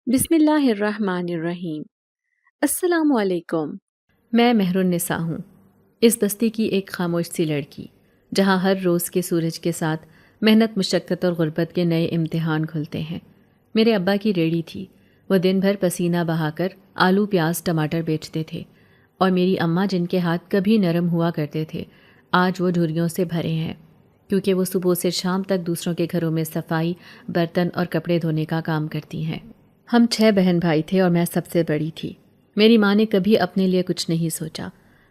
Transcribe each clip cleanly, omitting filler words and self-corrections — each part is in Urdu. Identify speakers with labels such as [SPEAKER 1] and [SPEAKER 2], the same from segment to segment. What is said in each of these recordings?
[SPEAKER 1] بسم اللہ الرحمن الرحیم۔ السلام علیکم۔ میں مہر النساء ہوں، اس بستی کی ایک خاموش سی لڑکی جہاں ہر روز کے سورج کے ساتھ محنت، مشقت اور غربت کے نئے امتحان کھلتے ہیں۔ میرے ابا کی ریڑھی تھی، وہ دن بھر پسینہ بہا کر آلو، پیاز، ٹماٹر بیچتے تھے، اور میری اماں جن کے ہاتھ کبھی نرم ہوا کرتے تھے آج وہ جھریوں سے بھرے ہیں، کیونکہ وہ صبح سے شام تک دوسروں کے گھروں میں صفائی، برتن اور کپڑے دھونے کا کام کرتی ہیں۔ ہم 6 بہن بھائی تھے اور میں سب سے بڑی تھی۔ میری ماں نے کبھی اپنے لیے کچھ نہیں سوچا،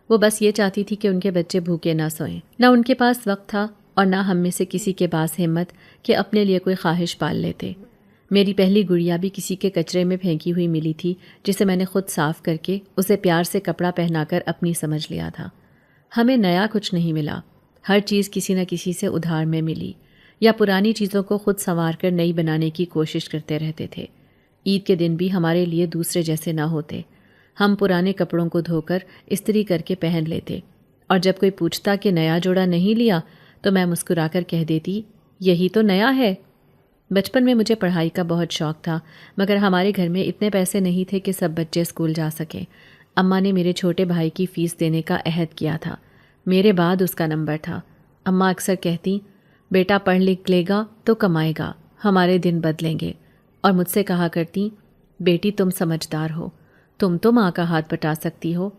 [SPEAKER 1] وہ بس یہ چاہتی تھی کہ ان کے بچے بھوکے نہ سوئیں۔ نہ ان کے پاس وقت تھا اور نہ ہم میں سے کسی کے پاس ہمت کہ اپنے لیے کوئی خواہش پال لیتے۔ میری پہلی گڑیا بھی کسی کے کچرے میں پھینکی ہوئی ملی تھی، جسے میں نے خود صاف کر کے اسے پیار سے کپڑا پہنا کر اپنی سمجھ لیا تھا۔ ہمیں نیا کچھ نہیں ملا، ہر چیز کسی نہ کسی سے ادھار میں ملی، یا پرانی چیزوں کو خود سنوار کر نئی بنانے کی کوشش کرتے رہتے تھے۔ عید کے دن بھی ہمارے لیے دوسرے جیسے نہ ہوتے۔ ہم پرانے کپڑوں کو دھو کر استری کر کے پہن لیتے، اور جب کوئی پوچھتا کہ نیا جوڑا نہیں لیا تو میں مسکرا کر کہہ دیتی، یہی تو نیا ہے۔ بچپن میں مجھے پڑھائی کا بہت شوق تھا، مگر ہمارے گھر میں اتنے پیسے نہیں تھے کہ سب بچے اسکول جا سکیں۔ اماں نے میرے چھوٹے بھائی کی فیس دینے کا عہد کیا تھا، میرے بعد اس کا نمبر تھا۔ اماں اکثر کہتی، بیٹا پڑھ لکھ لے گا تو کمائے گا، ہمارے دن بدلیں گے، اور مجھ سے کہا کرتی، بیٹی تم سمجھدار ہو، تم تو ماں کا ہاتھ بٹا سکتی ہو،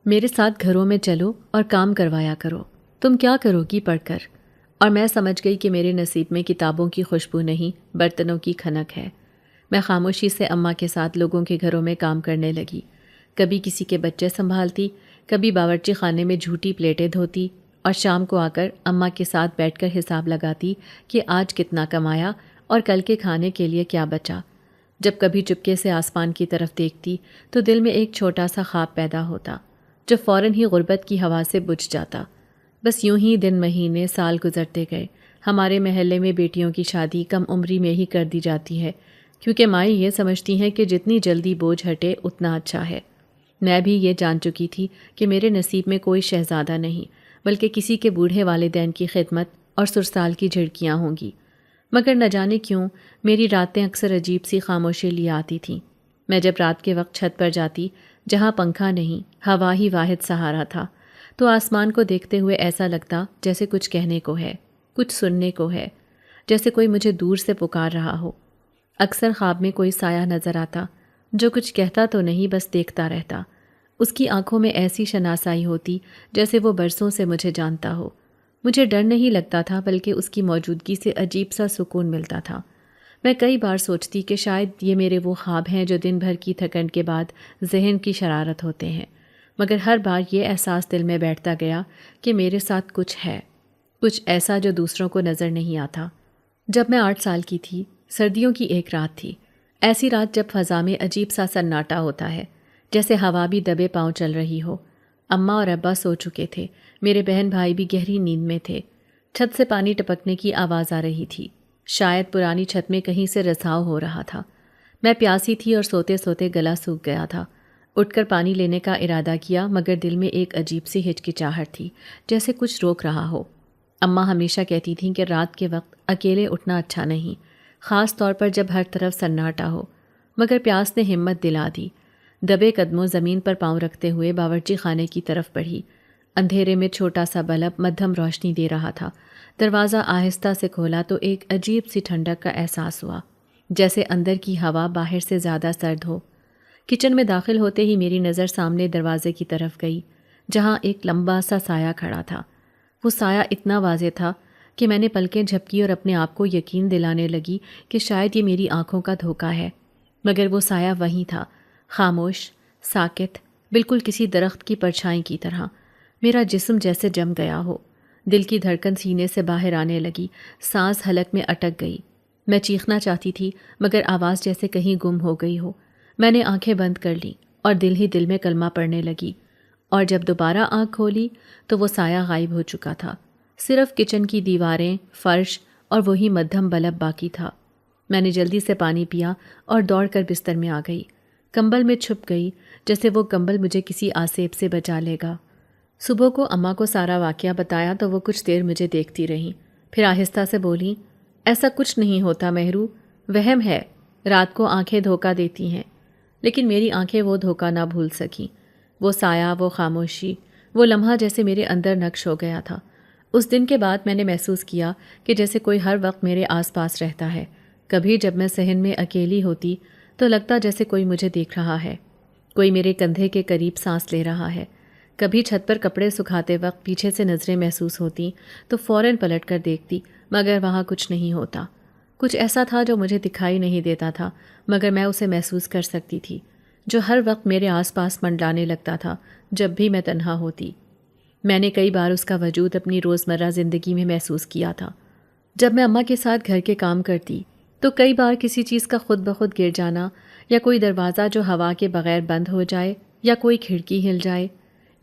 [SPEAKER 1] میرے ساتھ گھروں میں چلو اور کام کروایا کرو، تم کیا کرو گی پڑھ کر؟ اور میں سمجھ گئی کہ میرے نصیب میں کتابوں کی خوشبو نہیں، برتنوں کی کھنک ہے۔ میں خاموشی سے اماں کے ساتھ لوگوں کے گھروں میں کام کرنے لگی، کبھی کسی کے بچے سنبھالتی، کبھی باورچی خانے میں جھوٹی پلیٹیں دھوتی، اور شام کو آ کر اماں کے ساتھ بیٹھ کر حساب لگاتی کہ آج کتنا کمایا اور کل کے کھانے کے لیے کیا بچا۔ جب کبھی چپکے سے آسمان کی طرف دیکھتی تو دل میں ایک چھوٹا سا خواب پیدا ہوتا، جو فوراً ہی غربت کی ہوا سے بجھ جاتا۔ بس یوں ہی دن، مہینے، سال گزرتے گئے۔ ہمارے محلے میں بیٹیوں کی شادی کم عمری میں ہی کر دی جاتی ہے، کیونکہ مائیں یہ سمجھتی ہیں کہ جتنی جلدی بوجھ ہٹے اتنا اچھا ہے۔ میں بھی یہ جان چکی تھی کہ میرے نصیب میں کوئی شہزادہ نہیں، بلکہ کسی کے بوڑھے والدین کی خدمت اور سرسال کی جھڑکیاں ہوں گی۔ مگر نہ جانے کیوں میری راتیں اکثر عجیب سی خاموشی لیے آتی تھیں۔ میں جب رات کے وقت چھت پر جاتی، جہاں پنکھا نہیں، ہوا ہی واحد سہارا تھا، تو آسمان کو دیکھتے ہوئے ایسا لگتا جیسے کچھ کہنے کو ہے، کچھ سننے کو ہے، جیسے کوئی مجھے دور سے پکار رہا ہو۔ اکثر خواب میں کوئی سایہ نظر آتا، جو کچھ کہتا تو نہیں، بس دیکھتا رہتا۔ اس کی آنکھوں میں ایسی شناسائی ہوتی جیسے وہ برسوں سے مجھے جانتا ہو۔ مجھے ڈر نہیں لگتا تھا، بلکہ اس کی موجودگی سے عجیب سا سکون ملتا تھا۔ میں کئی بار سوچتی کہ شاید یہ میرے وہ خواب ہیں جو دن بھر کی تھکن کے بعد ذہن کی شرارت ہوتے ہیں، مگر ہر بار یہ احساس دل میں بیٹھتا گیا کہ میرے ساتھ کچھ ہے، کچھ ایسا جو دوسروں کو نظر نہیں آتا۔ جب میں 8 سال کی تھی، سردیوں کی ایک رات تھی، ایسی رات جب فضا میں عجیب سا سناٹا ہوتا ہے، جیسے ہوا بھی دبے پاؤں چل رہی ہو۔ اماں اور ابا سو چکے تھے، میرے بہن بھائی بھی گہری نیند میں تھے۔ چھت سے پانی ٹپکنے کی آواز آ رہی تھی، شاید پرانی چھت میں کہیں سے رساؤ ہو رہا تھا۔ میں پیاسی تھی اور سوتے سوتے گلا سوکھ گیا تھا۔ اٹھ کر پانی لینے کا ارادہ کیا، مگر دل میں ایک عجیب سی ہچکچاہٹ تھی، جیسے کچھ روک رہا ہو۔ اماں ہمیشہ کہتی تھیں کہ رات کے وقت اکیلے اٹھنا اچھا نہیں، خاص طور پر جب ہر طرف سناٹا ہو، مگر پیاس نے ہمت دلا دی۔ دبے قدموں زمین پر پاؤں رکھتے ہوئے باورچی خانے کی طرف بڑھی۔ اندھیرے میں چھوٹا سا بلب مدھم روشنی دے رہا تھا۔ دروازہ آہستہ سے کھولا تو ایک عجیب سی ٹھنڈک کا احساس ہوا، جیسے اندر کی ہوا باہر سے زیادہ سرد ہو۔ کچن میں داخل ہوتے ہی میری نظر سامنے دروازے کی طرف گئی، جہاں ایک لمبا سا سایہ کھڑا تھا۔ وہ سایہ اتنا واضح تھا کہ میں نے پلکیں جھپکی اور اپنے آپ کو یقین دلانے لگی کہ شاید یہ میری آنکھوں کا دھوکہ ہے، مگر وہ سایہ وہیں تھا، خاموش، ساکت، بالکل کسی درخت کی پرچھائی کی طرح۔ میرا جسم جیسے جم گیا ہو، دل کی دھڑکن سینے سے باہر آنے لگی، سانس حلق میں اٹک گئی۔ میں چیخنا چاہتی تھی، مگر آواز جیسے کہیں گم ہو گئی ہو۔ میں نے آنکھیں بند کر لیں اور دل ہی دل میں کلمہ پڑھنے لگی، اور جب دوبارہ آنکھ کھولی تو وہ سایہ غائب ہو چکا تھا۔ صرف کچن کی دیواریں، فرش اور وہی مدھم بلب باقی تھا۔ میں نے جلدی سے پانی پیا اور دوڑ کر بستر میں آ گئی، کمبل میں چھپ گئی، جیسے وہ کمبل مجھے کسی آسیب سے بچا لے گا۔ صبح کو اماں کو سارا واقعہ بتایا تو وہ کچھ دیر مجھے دیکھتی رہیں، پھر آہستہ سے بولیں، ایسا کچھ نہیں ہوتا مہرو، وہم ہے، رات کو آنکھیں دھوکہ دیتی ہیں، لیکن میری آنکھیں وہ دھوکہ نہ بھول سکیں۔ وہ سایہ، وہ خاموشی، وہ لمحہ جیسے میرے اندر نقش ہو گیا تھا۔ اس دن کے بعد میں نے محسوس کیا کہ جیسے کوئی ہر وقت میرے آس پاس رہتا ہے۔ کبھی جب میں صحن میں اکیلی ہوتی تو لگتا جیسے کوئی مجھے دیکھ رہا ہے، کوئی میرے کندھے کے قریب سانس لے رہا ہے۔ کبھی چھت پر کپڑے سکھاتے وقت پیچھے سے نظریں محسوس ہوتی تو فوراً پلٹ کر دیکھتی، مگر وہاں کچھ نہیں ہوتا۔ کچھ ایسا تھا جو مجھے دکھائی نہیں دیتا تھا، مگر میں اسے محسوس کر سکتی تھی، جو ہر وقت میرے آس پاس منڈلانے لگتا تھا جب بھی میں تنہا ہوتی۔ میں نے کئی بار اس کا وجود اپنی روزمرہ زندگی میں محسوس کیا تھا۔ جب میں اماں کے ساتھ گھر کے کام کرتی تو کئی بار کسی چیز کا خود بخود گر جانا، یا کوئی دروازہ جو ہوا کے بغیر بند ہو جائے، یا کوئی کھڑکی ہل جائے،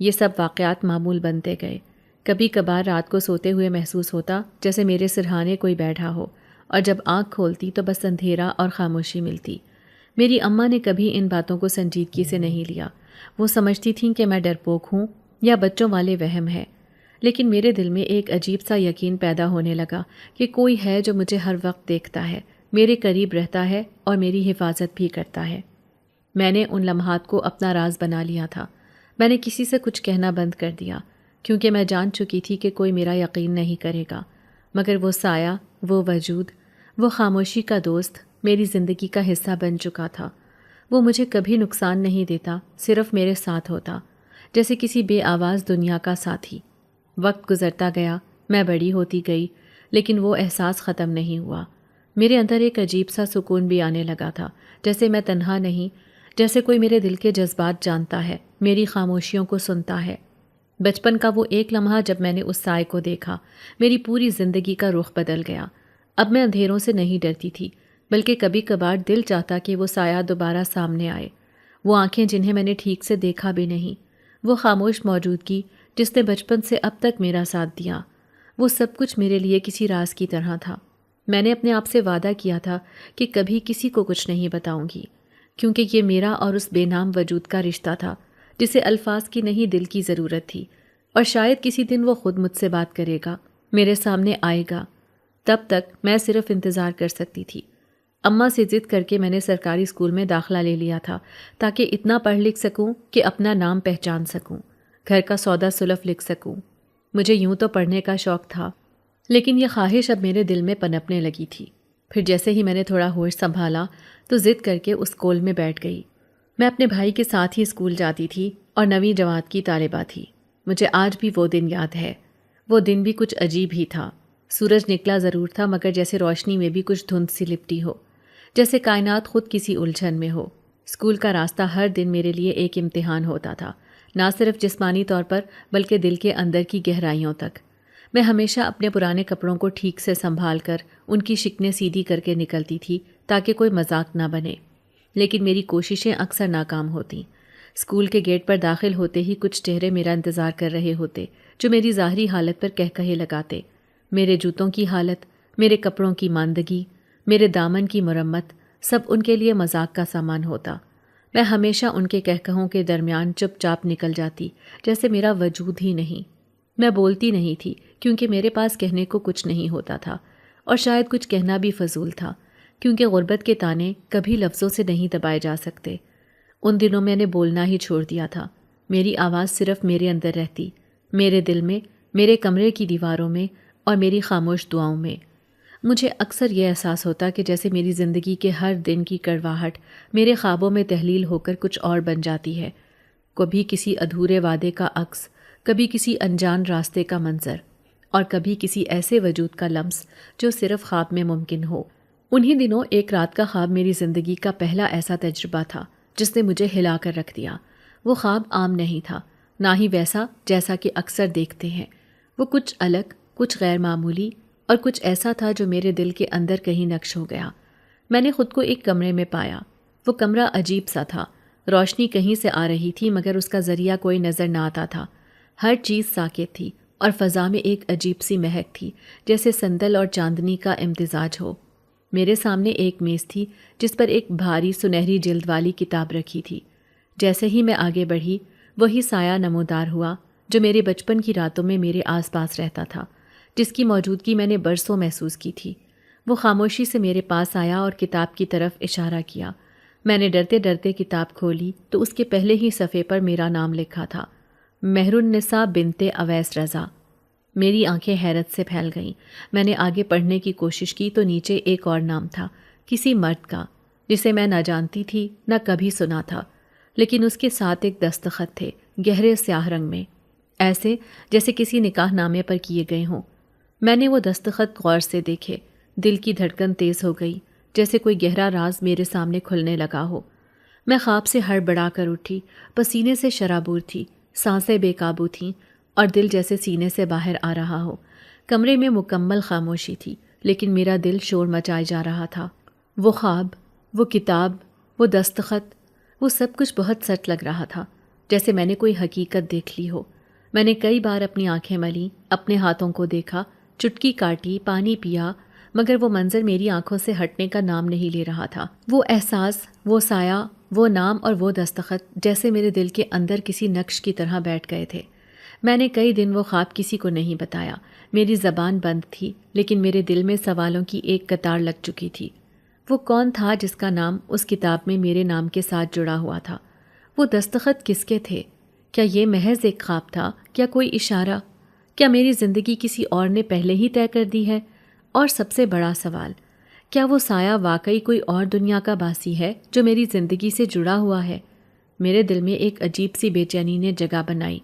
[SPEAKER 1] یہ سب واقعات معمول بنتے گئے۔ کبھی کبھار رات کو سوتے ہوئے محسوس ہوتا جیسے میرے سرہانے کوئی بیٹھا ہو، اور جب آنکھ کھولتی تو بس اندھیرا اور خاموشی ملتی۔ میری اماں نے کبھی ان باتوں کو سنجیدگی سے نہیں لیا۔ وہ سمجھتی تھیں کہ میں ڈرپوک ہوں یا بچوں والے وہم ہے، لیکن میرے دل میں ایک عجیب سا یقین پیدا ہونے لگا کہ کوئی ہے جو مجھے ہر وقت دیکھتا ہے، میرے قریب رہتا ہے اور میری حفاظت بھی کرتا ہے۔ میں نے ان لمحات کو اپنا راز بنا لیا تھا۔ میں نے کسی سے کچھ کہنا بند کر دیا، کیونکہ میں جان چکی تھی کہ کوئی میرا یقین نہیں کرے گا، مگر وہ سایہ، وہ وجود، وہ خاموشی کا دوست میری زندگی کا حصہ بن چکا تھا۔ وہ مجھے کبھی نقصان نہیں دیتا، صرف میرے ساتھ ہوتا، جیسے کسی بے آواز دنیا کا ساتھی۔ وقت گزرتا گیا، میں بڑی ہوتی گئی، لیکن وہ احساس ختم نہیں ہوا۔ میرے اندر ایک عجیب سا سکون بھی آنے لگا تھا، جیسے میں تنہا نہیں، جیسے کوئی میرے دل کے جذبات جانتا ہے، میری خاموشیوں کو سنتا ہے۔ بچپن کا وہ ایک لمحہ جب میں نے اس سائے کو دیکھا، میری پوری زندگی کا رخ بدل گیا۔ اب میں اندھیروں سے نہیں ڈرتی تھی، بلکہ کبھی کبھار دل چاہتا کہ وہ سایہ دوبارہ سامنے آئے۔ وہ آنکھیں جنہیں میں نے ٹھیک سے دیکھا بھی نہیں، وہ خاموش موجودگی جس نے بچپن سے اب تک میرا ساتھ دیا، وہ سب کچھ میرے لیے کسی راز کی طرح تھا۔ میں نے اپنے آپ سے وعدہ کیا تھا کہ کبھی کسی کو کچھ نہیں بتاؤں گی، کیونکہ یہ میرا اور اس بے نام وجود کا رشتہ تھا، جسے الفاظ کی نہیں دل کی ضرورت تھی، اور شاید کسی دن وہ خود مجھ سے بات کرے گا، میرے سامنے آئے گا۔ تب تک میں صرف انتظار کر سکتی تھی۔ اماں سے ضد کر کے میں نے سرکاری اسکول میں داخلہ لے لیا تھا، تاکہ اتنا پڑھ لکھ سکوں کہ اپنا نام پہچان سکوں، گھر کا سودا سلف لکھ سکوں۔ مجھے یوں تو پڑھنے کا شوق تھا، لیکن یہ خواہش اب میرے دل میں پنپنے لگی تھی۔ پھر جیسے ہی میں نے تھوڑا ہوش سنبھالا تو ضد کر کے اس اسکول میں بیٹھ گئی۔ میں اپنے بھائی کے ساتھ ہی اسکول جاتی تھی اور 9ویں جماعت کی طالبہ تھی۔ مجھے آج بھی وہ دن یاد ہے۔ وہ دن بھی کچھ عجیب ہی تھا۔ سورج نکلا ضرور تھا، مگر جیسے روشنی میں بھی کچھ دھند سی لپٹی ہو، جیسے کائنات خود کسی الجھن میں ہو۔ اسکول کا راستہ ہر دن میرے لیے ایک امتحان ہوتا تھا، نہ صرف جسمانی طور پر بلکہ دل کے اندر کی گہرائیوں تک۔ میں ہمیشہ اپنے پرانے کپڑوں کو ٹھیک سے سنبھال کر ان کی شکنیں سیدھی کر کے نکلتی تھی تاکہ کوئی مذاق نہ بنے، لیکن میری کوششیں اکثر ناکام ہوتیں۔ اسکول کے گیٹ پر داخل ہوتے ہی کچھ چہرے میرا انتظار کر رہے ہوتے، جو میری ظاہری حالت پر کہے لگاتے۔ میرے جوتوں کی حالت، میرے کپڑوں کی ماندگی، میرے دامن کی مرمت، سب ان کے لیے مذاق کا سامان ہوتا۔ میں ہمیشہ ان کے کہوں کے درمیان چپ چاپ نکل جاتی، جیسے میرا وجود ہی نہیں۔ میں بولتی نہیں تھی، کیونکہ میرے پاس کہنے کو کچھ نہیں ہوتا تھا، اور شاید کچھ کہنا بھی فضول تھا، کیونکہ غربت کے تانے کبھی لفظوں سے نہیں دبائے جا سکتے۔ ان دنوں میں نے بولنا ہی چھوڑ دیا تھا۔ میری آواز صرف میرے اندر رہتی، میرے دل میں، میرے کمرے کی دیواروں میں اور میری خاموش دعاؤں میں۔ مجھے اکثر یہ احساس ہوتا کہ جیسے میری زندگی کے ہر دن کی کڑواہٹ میرے خوابوں میں تحلیل ہو کر کچھ اور بن جاتی ہے، کبھی کسی ادھورے وعدے کا عکس، کبھی کسی انجان راستے کا منظر، اور کبھی کسی ایسے وجود کا لمس جو صرف خواب میں ممکن ہو۔ انہی دنوں ایک رات کا خواب میری زندگی کا پہلا ایسا تجربہ تھا جس نے مجھے ہلا کر رکھ دیا۔ وہ خواب عام نہیں تھا، نہ ہی ویسا جیسا کہ اکثر دیکھتے ہیں۔ وہ کچھ الگ، کچھ غیر معمولی، اور کچھ ایسا تھا جو میرے دل کے اندر کہیں نقش ہو گیا۔ میں نے خود کو ایک کمرے میں پایا۔ وہ کمرہ عجیب سا تھا۔ روشنی کہیں سے آ رہی تھی، مگر اس کا ذریعہ کوئی نظر نہ آتا تھا۔ ہر چیز ساکت تھی، اور فضا میں ایک عجیب سی مہک تھی، جیسے سندل اور چاندنی کا امتزاج ہو۔ میرے سامنے ایک میز تھی جس پر ایک بھاری سنہری جلد والی کتاب رکھی تھی۔ جیسے ہی میں آگے بڑھی، وہی سایہ نمودار ہوا جو میرے بچپن کی راتوں میں میرے آس پاس رہتا تھا، جس کی موجودگی میں نے برسوں محسوس کی تھی۔ وہ خاموشی سے میرے پاس آیا اور کتاب کی طرف اشارہ کیا۔ میں نے ڈرتے ڈرتے کتاب کھولی تو اس کے پہلے ہی صفحے پر میرا نام لکھا تھا، مہر النساء بنت اویس رضا۔ میری آنکھیں حیرت سے پھیل گئیں۔ میں نے آگے پڑھنے کی کوشش کی تو نیچے ایک اور نام تھا، کسی مرد کا جسے میں نہ جانتی تھی نہ کبھی سنا تھا، لیکن اس کے ساتھ ایک دستخط تھے، گہرے سیاہ رنگ میں، ایسے جیسے کسی نکاح نامے پر کیے گئے ہوں۔ میں نے وہ دستخط غور سے دیکھے، دل کی دھڑکن تیز ہو گئی، جیسے کوئی گہرا راز میرے سامنے کھلنے لگا ہو۔ میں خواب سے ہڑبڑا کر اٹھی، پسینے سے شرابور تھی، سانسیں بے قابو تھیں اور دل جیسے سینے سے باہر آ رہا ہو۔ کمرے میں مکمل خاموشی تھی، لیکن میرا دل شور مچائے جا رہا تھا۔ وہ خواب، وہ کتاب، وہ دستخط، وہ سب کچھ بہت سچ لگ رہا تھا، جیسے میں نے کوئی حقیقت دیکھ لی ہو۔ میں نے کئی بار اپنی آنکھیں ملیں، اپنے ہاتھوں کو دیکھا، چٹکی کاٹی، پانی پیا، مگر وہ منظر میری آنکھوں سے ہٹنے کا نام نہیں لے رہا تھا۔ وہ احساس، وہ سایہ، وہ نام اور وہ دستخط جیسے میرے دل کے اندر کسی نقش کی طرح بیٹھ گئے تھے۔ میں نے کئی دن وہ خواب کسی کو نہیں بتایا، میری زبان بند تھی، لیکن میرے دل میں سوالوں کی ایک قطار لگ چکی تھی۔ وہ کون تھا جس کا نام اس کتاب میں میرے نام کے ساتھ جڑا ہوا تھا؟ وہ دستخط کس کے تھے؟ کیا یہ محض ایک خواب تھا؟ کیا کوئی اشارہ؟ کیا میری زندگی کسی اور نے پہلے ہی طے کر دی ہے؟ اور سب سے بڑا سوال، کیا وہ سایہ واقعی کوئی اور دنیا کا باسی ہے جو میری زندگی سے جڑا ہوا ہے؟ میرے دل میں ایک عجیب سی بے چینی نے جگہ بنائی۔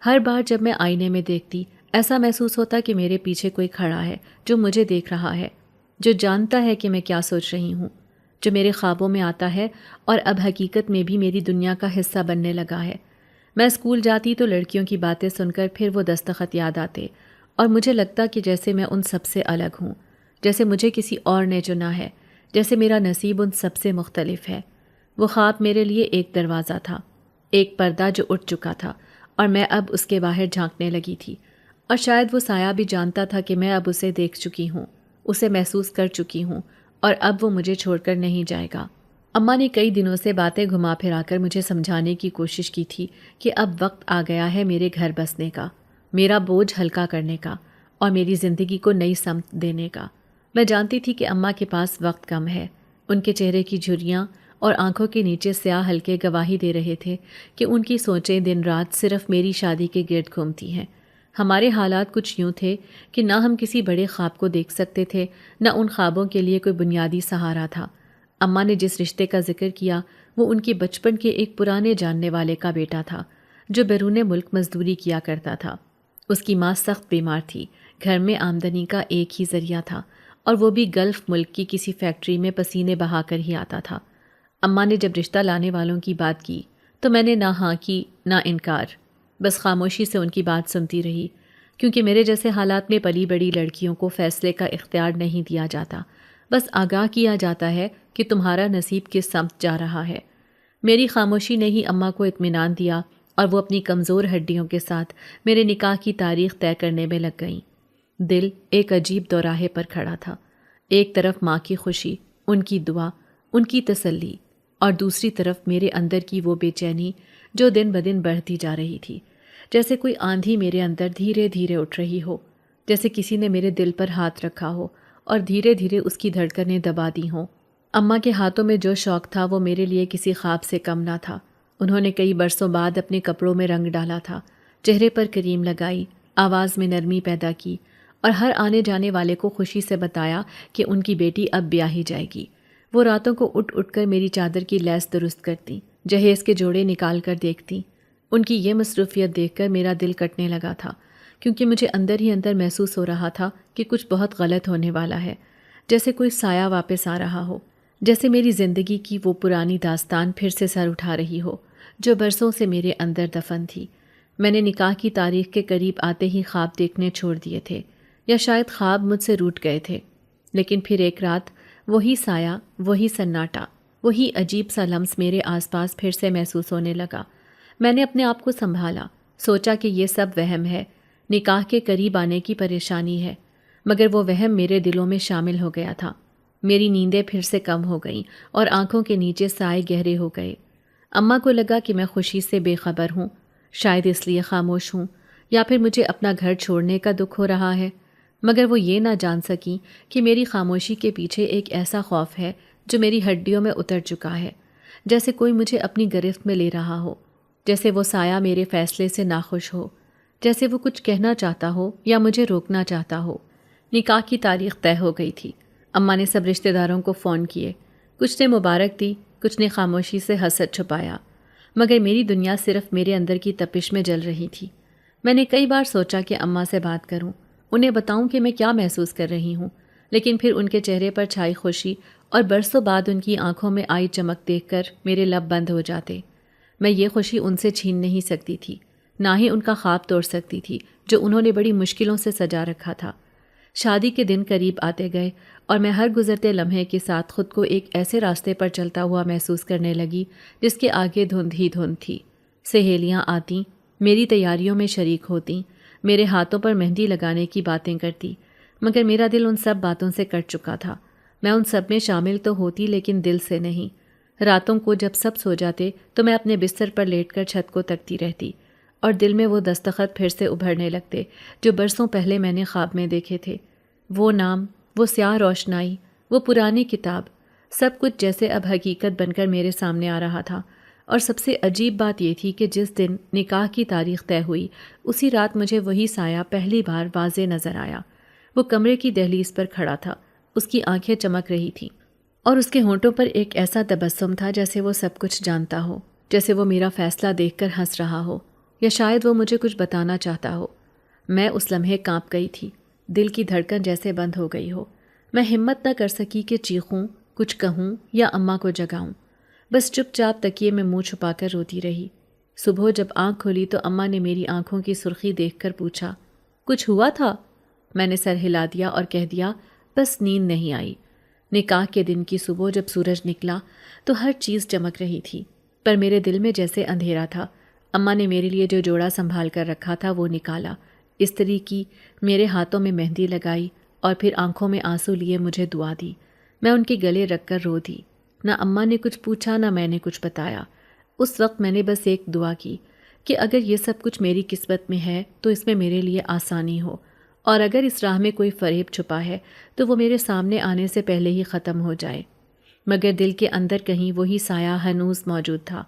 [SPEAKER 1] ہر بار جب میں آئینے میں دیکھتی، ایسا محسوس ہوتا کہ میرے پیچھے کوئی کھڑا ہے جو مجھے دیکھ رہا ہے، جو جانتا ہے کہ میں کیا سوچ رہی ہوں، جو میرے خوابوں میں آتا ہے اور اب حقیقت میں بھی میری دنیا کا حصہ بننے لگا ہے۔ میں اسکول جاتی تو لڑکیوں کی باتیں سن کر پھر وہ دستخط یاد آتے اور مجھے لگتا کہ جیسے میں ان سب سے الگ ہوں، جیسے مجھے کسی اور نے چنا ہے، جیسے میرا نصیب ان سب سے مختلف ہے۔ وہ خواب میرے لیے ایک دروازہ تھا، ایک پردہ جو اٹھ چکا تھا اور میں اب اس کے باہر جھانکنے لگی تھی، اور شاید وہ سایہ بھی جانتا تھا کہ میں اب اسے دیکھ چکی ہوں، اسے محسوس کر چکی ہوں، اور اب وہ مجھے چھوڑ کر نہیں جائے گا۔ اماں نے کئی دنوں سے باتیں گھما پھرا کر مجھے سمجھانے کی کوشش کی تھی کہ اب وقت آ گیا ہے میرے گھر بسنے کا، میرا بوجھ ہلکا کرنے کا اور میری زندگی کو نئی سمت دینے کا۔ میں جانتی تھی کہ اماں کے پاس وقت کم ہے۔ ان کے چہرے کی جھریاں اور آنکھوں کے نیچے سیاہ ہلکے گواہی دے رہے تھے کہ ان کی سوچیں دن رات صرف میری شادی کے گرد گھومتی ہیں۔ ہمارے حالات کچھ یوں تھے کہ نہ ہم کسی بڑے خواب کو دیکھ سکتے تھے، نہ ان خوابوں کے لیے کوئی بنیادی سہارا تھا۔ اماں نے جس رشتے کا ذکر کیا وہ ان کے بچپن کے ایک پرانے جاننے والے کا بیٹا تھا جو بیرون ملک مزدوری کیا کرتا تھا۔ اس کی ماں سخت بیمار تھی، گھر میں آمدنی کا ایک ہی ذریعہ تھا، اور وہ بھی گلف ملک کی کسی فیکٹری میں پسینے بہا کر ہی آتا تھا۔ اماں نے جب رشتہ لانے والوں کی بات کی تو میں نے نہ ہاں کی نہ انکار، بس خاموشی سے ان کی بات سنتی رہی، کیونکہ میرے جیسے حالات میں پلی بڑی لڑکیوں کو فیصلے کا اختیار نہیں دیا جاتا، بس آگاہ کیا جاتا ہے کہ تمہارا نصیب کس سمت جا رہا ہے۔ میری خاموشی نے ہی اماں کو اطمینان دیا اور وہ اپنی کمزور ہڈیوں کے ساتھ میرے نکاح کی تاریخ طے کرنے میں لگ گئیں۔ دل ایک عجیب دوراہے پر کھڑا تھا، ایک طرف ماں کی خوشی، ان کی دعا، ان کی تسلی، اور دوسری طرف میرے اندر کی وہ بے چینی جو دن بدن بڑھتی جا رہی تھی، جیسے کوئی آندھی میرے اندر دھیرے دھیرے اٹھ رہی ہو، جیسے کسی نے میرے دل پر ہاتھ رکھا ہو اور دھیرے دھیرے اس کی دھڑکنیں دبا دی ہوں۔ اماں کے ہاتھوں میں جو شوق تھا وہ میرے لیے کسی خواب سے کم نہ تھا۔ انہوں نے کئی برسوں بعد اپنے کپڑوں میں رنگ ڈالا تھا، چہرے پر کریم لگائی، آواز میں نرمی پیدا کی، اور ہر آنے جانے والے کو خوشی سے بتایا کہ ان کی بیٹی اب بیاہی جائے گی۔ وہ راتوں کو اٹھ اٹھ کر میری چادر کی لیس درست کرتی، جہیز کے جوڑے نکال کر دیکھتی۔ ان کی یہ مصروفیت دیکھ کر میرا دل کٹنے لگا تھا، کیونکہ مجھے اندر ہی اندر محسوس ہو رہا تھا کہ کچھ بہت غلط ہونے والا ہے، جیسے کوئی سایہ واپس آ رہا ہو، جیسے میری زندگی کی وہ پرانی داستان پھر سے سر اٹھا رہی ہو جو برسوں سے میرے اندر دفن تھی۔ میں نے نکاح کی تاریخ کے قریب آتے ہی خواب دیکھنے چھوڑ دیے تھے، یا شاید خواب مجھ سے روٹ گئے تھے، لیکن پھر ایک رات وہی سایہ، وہی سناٹا، وہی عجیب سا لمس میرے آس پاس پھر سے محسوس ہونے لگا۔ میں نے اپنے آپ کو سنبھالا، سوچا کہ یہ سب وہم ہے، نکاح کے قریب آنے کی پریشانی ہے، مگر وہ وہم میرے دلوں میں شامل ہو گیا تھا۔ میری نیندیں پھر سے کم ہو گئیں اور آنکھوں کے نیچے سائے گہرے ہو گئے۔ اماں کو لگا کہ میں خوشی سے بے خبر ہوں، شاید اس لیے خاموش ہوں، یا پھر مجھے اپنا گھر چھوڑنے کا دکھ ہو رہا ہے۔ مگر وہ یہ نہ جان سکیں کہ میری خاموشی کے پیچھے ایک ایسا خوف ہے جو میری ہڈیوں میں اتر چکا ہے، جیسے کوئی مجھے اپنی گرفت میں لے رہا ہو، جیسے وہ سایہ میرے فیصلے سے ناخوش ہو، جیسے وہ کچھ کہنا چاہتا ہو یا مجھے روکنا چاہتا ہو۔ نکاح کی تاریخ طے ہو گئی تھی۔ اماں نے سب رشتہ داروں کو فون کیے، کچھ نے مبارک دی، کچھ نے خاموشی سے حسد چھپایا، مگر میری دنیا صرف میرے اندر کی تپش میں جل رہی تھی۔ میں نے کئی بار سوچا کہ اماں سے بات کروں، انہیں بتاؤں کہ میں کیا محسوس کر رہی ہوں، لیکن پھر ان کے چہرے پر چھائی خوشی اور برسوں بعد ان کی آنکھوں میں آئی چمک دیکھ کر میرے لب بند ہو جاتے۔ میں یہ خوشی ان سے چھین نہیں سکتی تھی، نہ ہی ان کا خواب توڑ سکتی تھی جو انہوں نے بڑی مشکلوں سے سجا رکھا تھا۔ شادی کے دن قریب آتے گئے اور میں ہر گزرتے لمحے کے ساتھ خود کو ایک ایسے راستے پر چلتا ہوا محسوس کرنے لگی جس کے آگے دھند ہی دھند تھی۔ سہیلیاں آتیں، میری تیاریوں میں شریک ہوتیں، میرے ہاتھوں پر مہندی لگانے کی باتیں کرتی، مگر میرا دل ان سب باتوں سے کٹ چکا تھا۔ میں ان سب میں شامل تو ہوتی لیکن دل سے نہیں۔ راتوں کو جب سب سو جاتے تو میں اپنے بستر پر لیٹ کر چھت کو تکتی رہتی اور دل میں وہ دستخط پھر سے ابھرنے لگتے جو برسوں پہلے میں نے خواب میں دیکھے تھے۔ وہ نام، وہ سیاہ روشنائی، وہ پرانی کتاب، سب کچھ جیسے اب حقیقت بن کر میرے سامنے آ رہا تھا۔ اور سب سے عجیب بات یہ تھی کہ جس دن نکاح کی تاریخ طے ہوئی اسی رات مجھے وہی سایہ پہلی بار واضح نظر آیا۔ وہ کمرے کی دہلیز پر کھڑا تھا، اس کی آنکھیں چمک رہی تھیں اور اس کے ہونٹوں پر ایک ایسا تبسم تھا جیسے وہ سب کچھ جانتا ہو، جیسے وہ میرا فیصلہ دیکھ کر ہنس رہا ہو، یا شاید وہ مجھے کچھ بتانا چاہتا ہو۔ میں اس لمحے کانپ گئی تھی، دل کی دھڑکن جیسے بند ہو گئی ہو۔ میں ہمت نہ کر سکی کہ چیخوں، کچھ کہوں یا اماں کو جگاؤں، بس چپ چاپ تکیے میں منہ چھپا کر روتی رہی۔ صبح جب آنکھ کھولی تو اماں نے میری آنکھوں کی سرخی دیکھ کر پوچھا، کچھ ہوا تھا؟ میں نے سر ہلا دیا اور کہہ دیا، بس نیند نہیں آئی۔ نکاح کے دن کی صبح جب سورج نکلا تو ہر چیز چمک رہی تھی، پر میرے دل میں جیسے اندھیرا تھا۔ اماں نے میرے لیے جو جوڑا سنبھال کر رکھا تھا وہ نکالا، استری کی، میرے ہاتھوں میں مہندی لگائی اور پھر آنکھوں میں آنسو لیے مجھے دعا دی۔ میں ان کے گلے رکھ کر رو دی۔ نہ اماں نے کچھ پوچھا نہ میں نے کچھ بتایا۔ اس وقت میں نے بس ایک دعا کی کہ اگر یہ سب کچھ میری قسمت میں ہے تو اس میں میرے لیے آسانی ہو، اور اگر اس راہ میں کوئی فریب چھپا ہے تو وہ میرے سامنے آنے سے پہلے ہی ختم ہو جائے۔ مگر دل کے اندر کہیں وہی سایہ ہنوز موجود تھا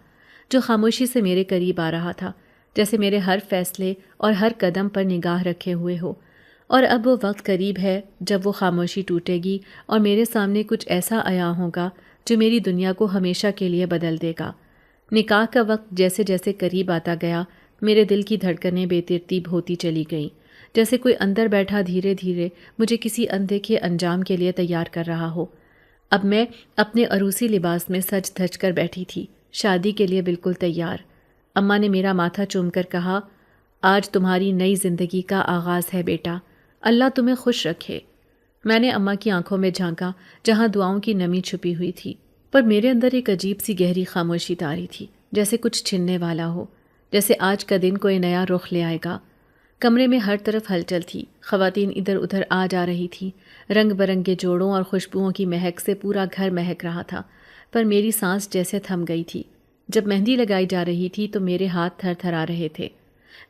[SPEAKER 1] جو خاموشی سے میرے قریب آ رہا تھا، جیسے میرے ہر فیصلے اور ہر قدم پر نگاہ رکھے ہوئے ہو۔ اور اب وہ وقت قریب ہے جب وہ خاموشی ٹوٹے گی اور میرے سامنے کچھ ایسا عیاں ہوگا جو میری دنیا کو ہمیشہ کے لیے بدل دے گا۔ نکاح کا وقت جیسے جیسے قریب آتا گیا میرے دل کی دھڑکنیں بے ترتیب ہوتی چلی گئیں، جیسے کوئی اندر بیٹھا دھیرے دھیرے مجھے کسی اندیکھے انجام کے لیے تیار کر رہا ہو۔ اب میں اپنے عروسی لباس میں سج دھج کر بیٹھی تھی، شادی کے لیے بالکل تیار۔ اماں نے میرا ماتھا چوم کر کہا، آج تمہاری نئی زندگی کا آغاز ہے بیٹا، اللہ تمہیں خوش رکھے۔ میں نے اماں کی آنکھوں میں جھانکا جہاں دعاؤں کی نمی چھپی ہوئی تھی، پر میرے اندر ایک عجیب سی گہری خاموشی طاری تھی، جیسے کچھ چھننے والا ہو، جیسے آج کا دن کوئی نیا رخ لے آئے گا۔ کمرے میں ہر طرف ہلچل تھی، خواتین ادھر ادھر آ جا رہی تھیں، رنگ برنگے جوڑوں اور خوشبوؤں کی مہک سے پورا گھر مہک رہا تھا، پر میری سانس جیسے تھم گئی تھی۔ جب مہندی لگائی جا رہی تھی تو میرے ہاتھ تھر تھرا رہے تھے۔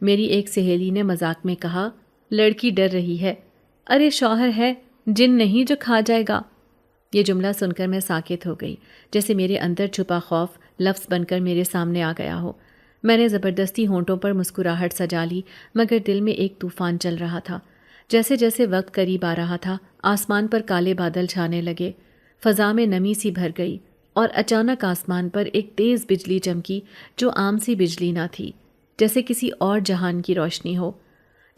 [SPEAKER 1] میری ایک سہیلی نے مذاق میں کہا، لڑکی ڈر رہی ہے، ارے شوہر ہے، جن نہیں جو کھا جائے گا۔ یہ جملہ سن کر میں ساکت ہو گئی، جیسے میرے اندر چھپا خوف لفظ بن کر میرے سامنے آ گیا ہو۔ میں نے زبردستی ہونٹوں پر مسکراہٹ سجا لی، مگر دل میں ایک طوفان چل رہا تھا۔ جیسے جیسے وقت قریب آ رہا تھا آسمان پر کالے بادل چھانے لگے، فضا میں نمی سی بھر گئی اور اچانک آسمان پر ایک تیز بجلی چمکی جو عام سی بجلی نہ تھی، جیسے کسی اور جہان کی روشنی ہو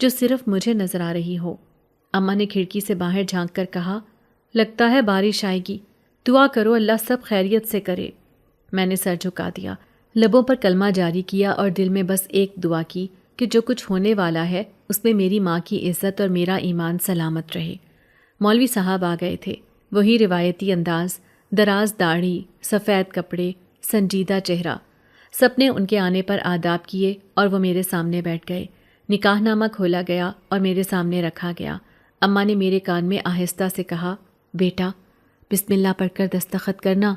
[SPEAKER 1] جو صرف مجھے نظر آ رہی ہو۔ اماں نے کھڑکی سے باہر جھانک کر کہا، لگتا ہے بارش آئے گی، دعا کرو اللہ سب خیریت سے کرے۔ میں نے سر جھکا دیا، لبوں پر کلمہ جاری کیا اور دل میں بس ایک دعا کی کہ جو کچھ ہونے والا ہے اس میں میری ماں کی عزت اور میرا ایمان سلامت رہے۔ مولوی صاحب آ گئے تھے، وہی روایتی انداز، دراز داڑھی، سفید کپڑے، سنجیدہ چہرہ۔ سب نے ان کے آنے پر آداب کیے اور وہ میرے سامنے بیٹھ گئے۔ نکاح نامہ کھولا گیا اور میرے سامنے رکھا گیا۔ اماں نے میرے کان میں آہستہ سے کہا، بیٹا بسم اللہ پڑھ کر دستخط کرنا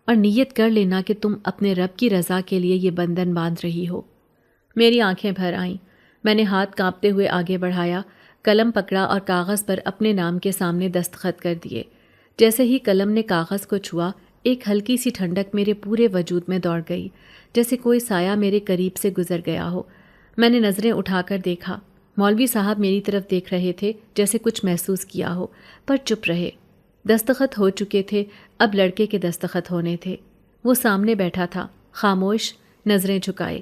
[SPEAKER 1] اور نیت کر لینا کہ تم اپنے رب کی رضا کے لیے یہ بندھن باندھ رہی ہو۔ میری آنکھیں بھر آئیں، میں نے ہاتھ کانپتے ہوئے آگے بڑھایا، قلم پکڑا اور کاغذ پر اپنے نام کے سامنے دستخط کر دیے۔ جیسے ہی قلم نے کاغذ کو چھوا، ایک ہلکی سی ٹھنڈک میرے پورے وجود میں دوڑ گئی، جیسے کوئی سایہ میرے قریب سے گزر گیا ہو۔ میں نے نظریں اٹھا کر دیکھا۔ مولوی صاحب میری طرف دیکھ رہے تھے، جیسے کچھ محسوس کیا ہو، پر چپ رہے۔ دستخط ہو چکے تھے، اب لڑکے کے دستخط ہونے تھے۔ وہ سامنے بیٹھا تھا، خاموش، نظریں جھکائے۔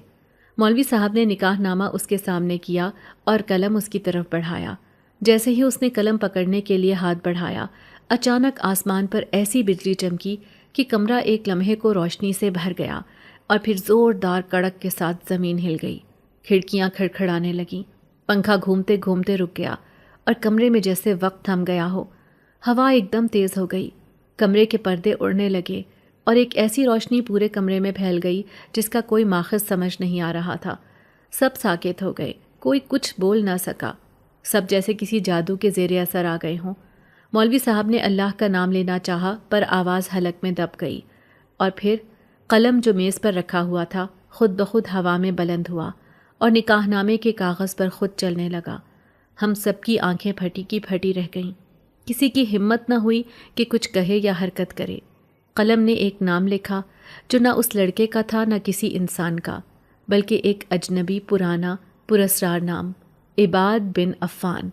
[SPEAKER 1] مولوی صاحب نے نکاح نامہ اس کے سامنے کیا اور قلم اس کی طرف بڑھایا۔ جیسے ہی اس نے قلم پکڑنے کے لیے ہاتھ بڑھایا، اچانک آسمان پر ایسی بجلی چمکی کہ کمرہ ایک لمحے کو روشنی سے بھر گیا، اور پھر زوردار کڑک کے ساتھ زمین ہل گئی، کھڑکیاں کھڑکھڑانے لگیں، پنکھا گھومتے گھومتے رک گیا، اور کمرے میں جیسے وقت تھم گیا ہو۔ ہوا ایک دم تیز ہو گئی، کمرے کے پردے اڑنے لگے، اور ایک ایسی روشنی پورے کمرے میں پھیل گئی جس کا کوئی ماخذ سمجھ نہیں آ رہا تھا۔ سب ساکت ہو گئے، کوئی کچھ بول نہ سکا، سب جیسے کسی جادو کے زیر اثر آ گئے ہوں۔ مولوی صاحب نے اللہ کا نام لینا چاہا، پر آواز حلق میں دب گئی، اور پھر قلم جو میز پر رکھا ہوا تھا خود بخود ہوا میں بلند ہوا اور نکاح نامے کے کاغذ پر خود چلنے لگا۔ ہم سب کی آنکھیں پھٹی کی پھٹی رہ گئیں، کسی کی ہمت نہ ہوئی کہ کچھ کہے یا حرکت کرے۔ قلم نے ایک نام لکھا جو نہ اس لڑکے کا تھا نہ کسی انسان کا، بلکہ ایک اجنبی پرانا پراسرار نام، عباد بن عفان،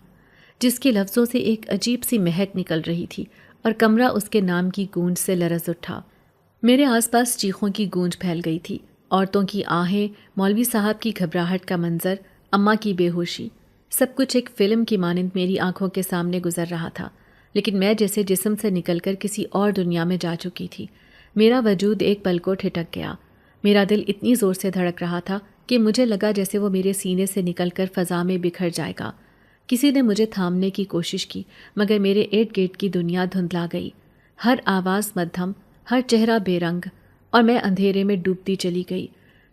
[SPEAKER 1] جس کے لفظوں سے ایک عجیب سی مہک نکل رہی تھی، اور کمرہ اس کے نام کی گونج سے لرز اٹھا۔ میرے آس پاس چیخوں کی گونج پھیل گئی تھی، عورتوں کی آہیں، مولوی صاحب کی گھبراہٹ کا منظر، اماں کی بے ہوشی، سب کچھ ایک فلم کی مانند میری آنکھوں کے سامنے گزر رہا تھا، لیکن میں جیسے جسم سے نکل کر کسی اور دنیا میں جا چکی تھی۔ میرا وجود ایک پل کو ٹھٹک گیا۔ میرا دل اتنی زور سے دھڑک رہا تھا کہ مجھے لگا جیسے وہ میرے سینے سے نکل کر فضا میں بکھر جائے گا۔ کسی نے مجھے تھامنے کی کوشش کی، مگر میرے ارد گرد کی دنیا دھندلا گئی، ہر آواز مدھم، ہر چہرہ بے رنگ، اور میں اندھیرے میں ڈوبتی چلی گئی۔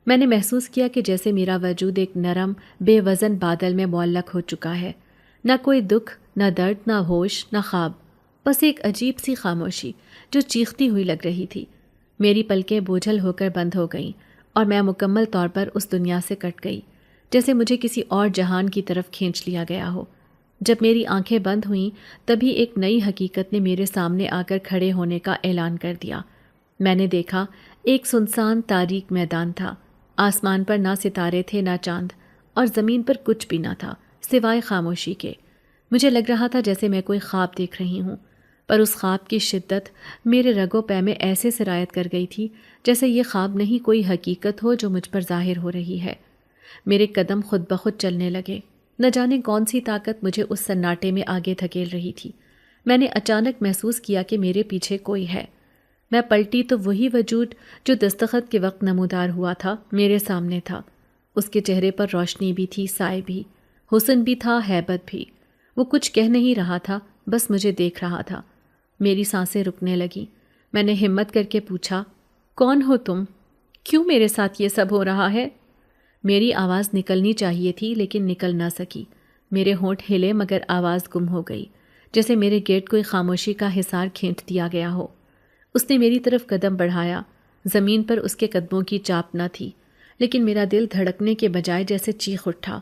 [SPEAKER 1] میں نے محسوس کیا کہ جیسے میرا وجود ایک نرم، بے وزن بادل میں معلق ہو چکا ہے، نہ کوئی دکھ، نہ درد، نہ ہوش، نہ خواب، بس ایک عجیب سی خاموشی جو چیختی ہوئی لگ رہی تھی۔ میری پلکیں بوجھل ہو کر بند ہو گئیں، اور میں مکمل طور پر اس دنیا سے کٹ گئی، جیسے مجھے کسی اور جہان کی طرف کھینچ لیا گیا ہو۔ جب میری آنکھیں بند ہوئیں، تبھی ایک نئی حقیقت نے میرے سامنے آ کر کھڑے ہونے کا اعلان کر دیا۔ میں نے دیکھا ایک سنسان تاریک میدان تھا، آسمان پر نہ ستارے تھے نہ چاند، اور زمین پر کچھ بھی نہ تھا سوائے خاموشی کے۔ مجھے لگ رہا تھا جیسے میں کوئی خواب دیکھ رہی ہوں، پر اس خواب کی شدت میرے رگو پے میں ایسے سرایت کر گئی تھی جیسے یہ خواب نہیں کوئی حقیقت ہو جو مجھ پر ظاہر ہو رہی ہے۔ میرے قدم خود بخود چلنے لگے، نہ جانے کون سی طاقت مجھے اس سناٹے میں آگے دھکیل رہی تھی۔ میں نے اچانک محسوس کیا کہ میرے پیچھے کوئی ہے۔ میں پلٹی تو وہی وجود جو دستخط کے وقت نمودار ہوا تھا میرے سامنے تھا۔ اس کے چہرے پر روشنی بھی تھی، سائے بھی، حسن بھی تھا، ہیبت بھی۔ وہ کچھ کہہ نہیں رہا تھا، بس مجھے دیکھ رہا تھا۔ میری سانسیں رکنے لگیں۔ میں نے ہمت کر کے پوچھا، کون ہو تم؟ کیوں میرے ساتھ یہ سب ہو رہا ہے؟ میری آواز نکلنی چاہیے تھی لیکن نکل نہ سکی۔ میرے ہونٹ ہلے مگر آواز گم ہو گئی، جیسے میرے گیٹ کوئی خاموشی کا حصار کھینچ دیا گیا ہو۔ اس نے میری طرف قدم بڑھایا، زمین پر اس کے قدموں کی چاپ نہ تھی، لیکن میرا دل دھڑکنے کے بجائے جیسے چیخ اٹھا۔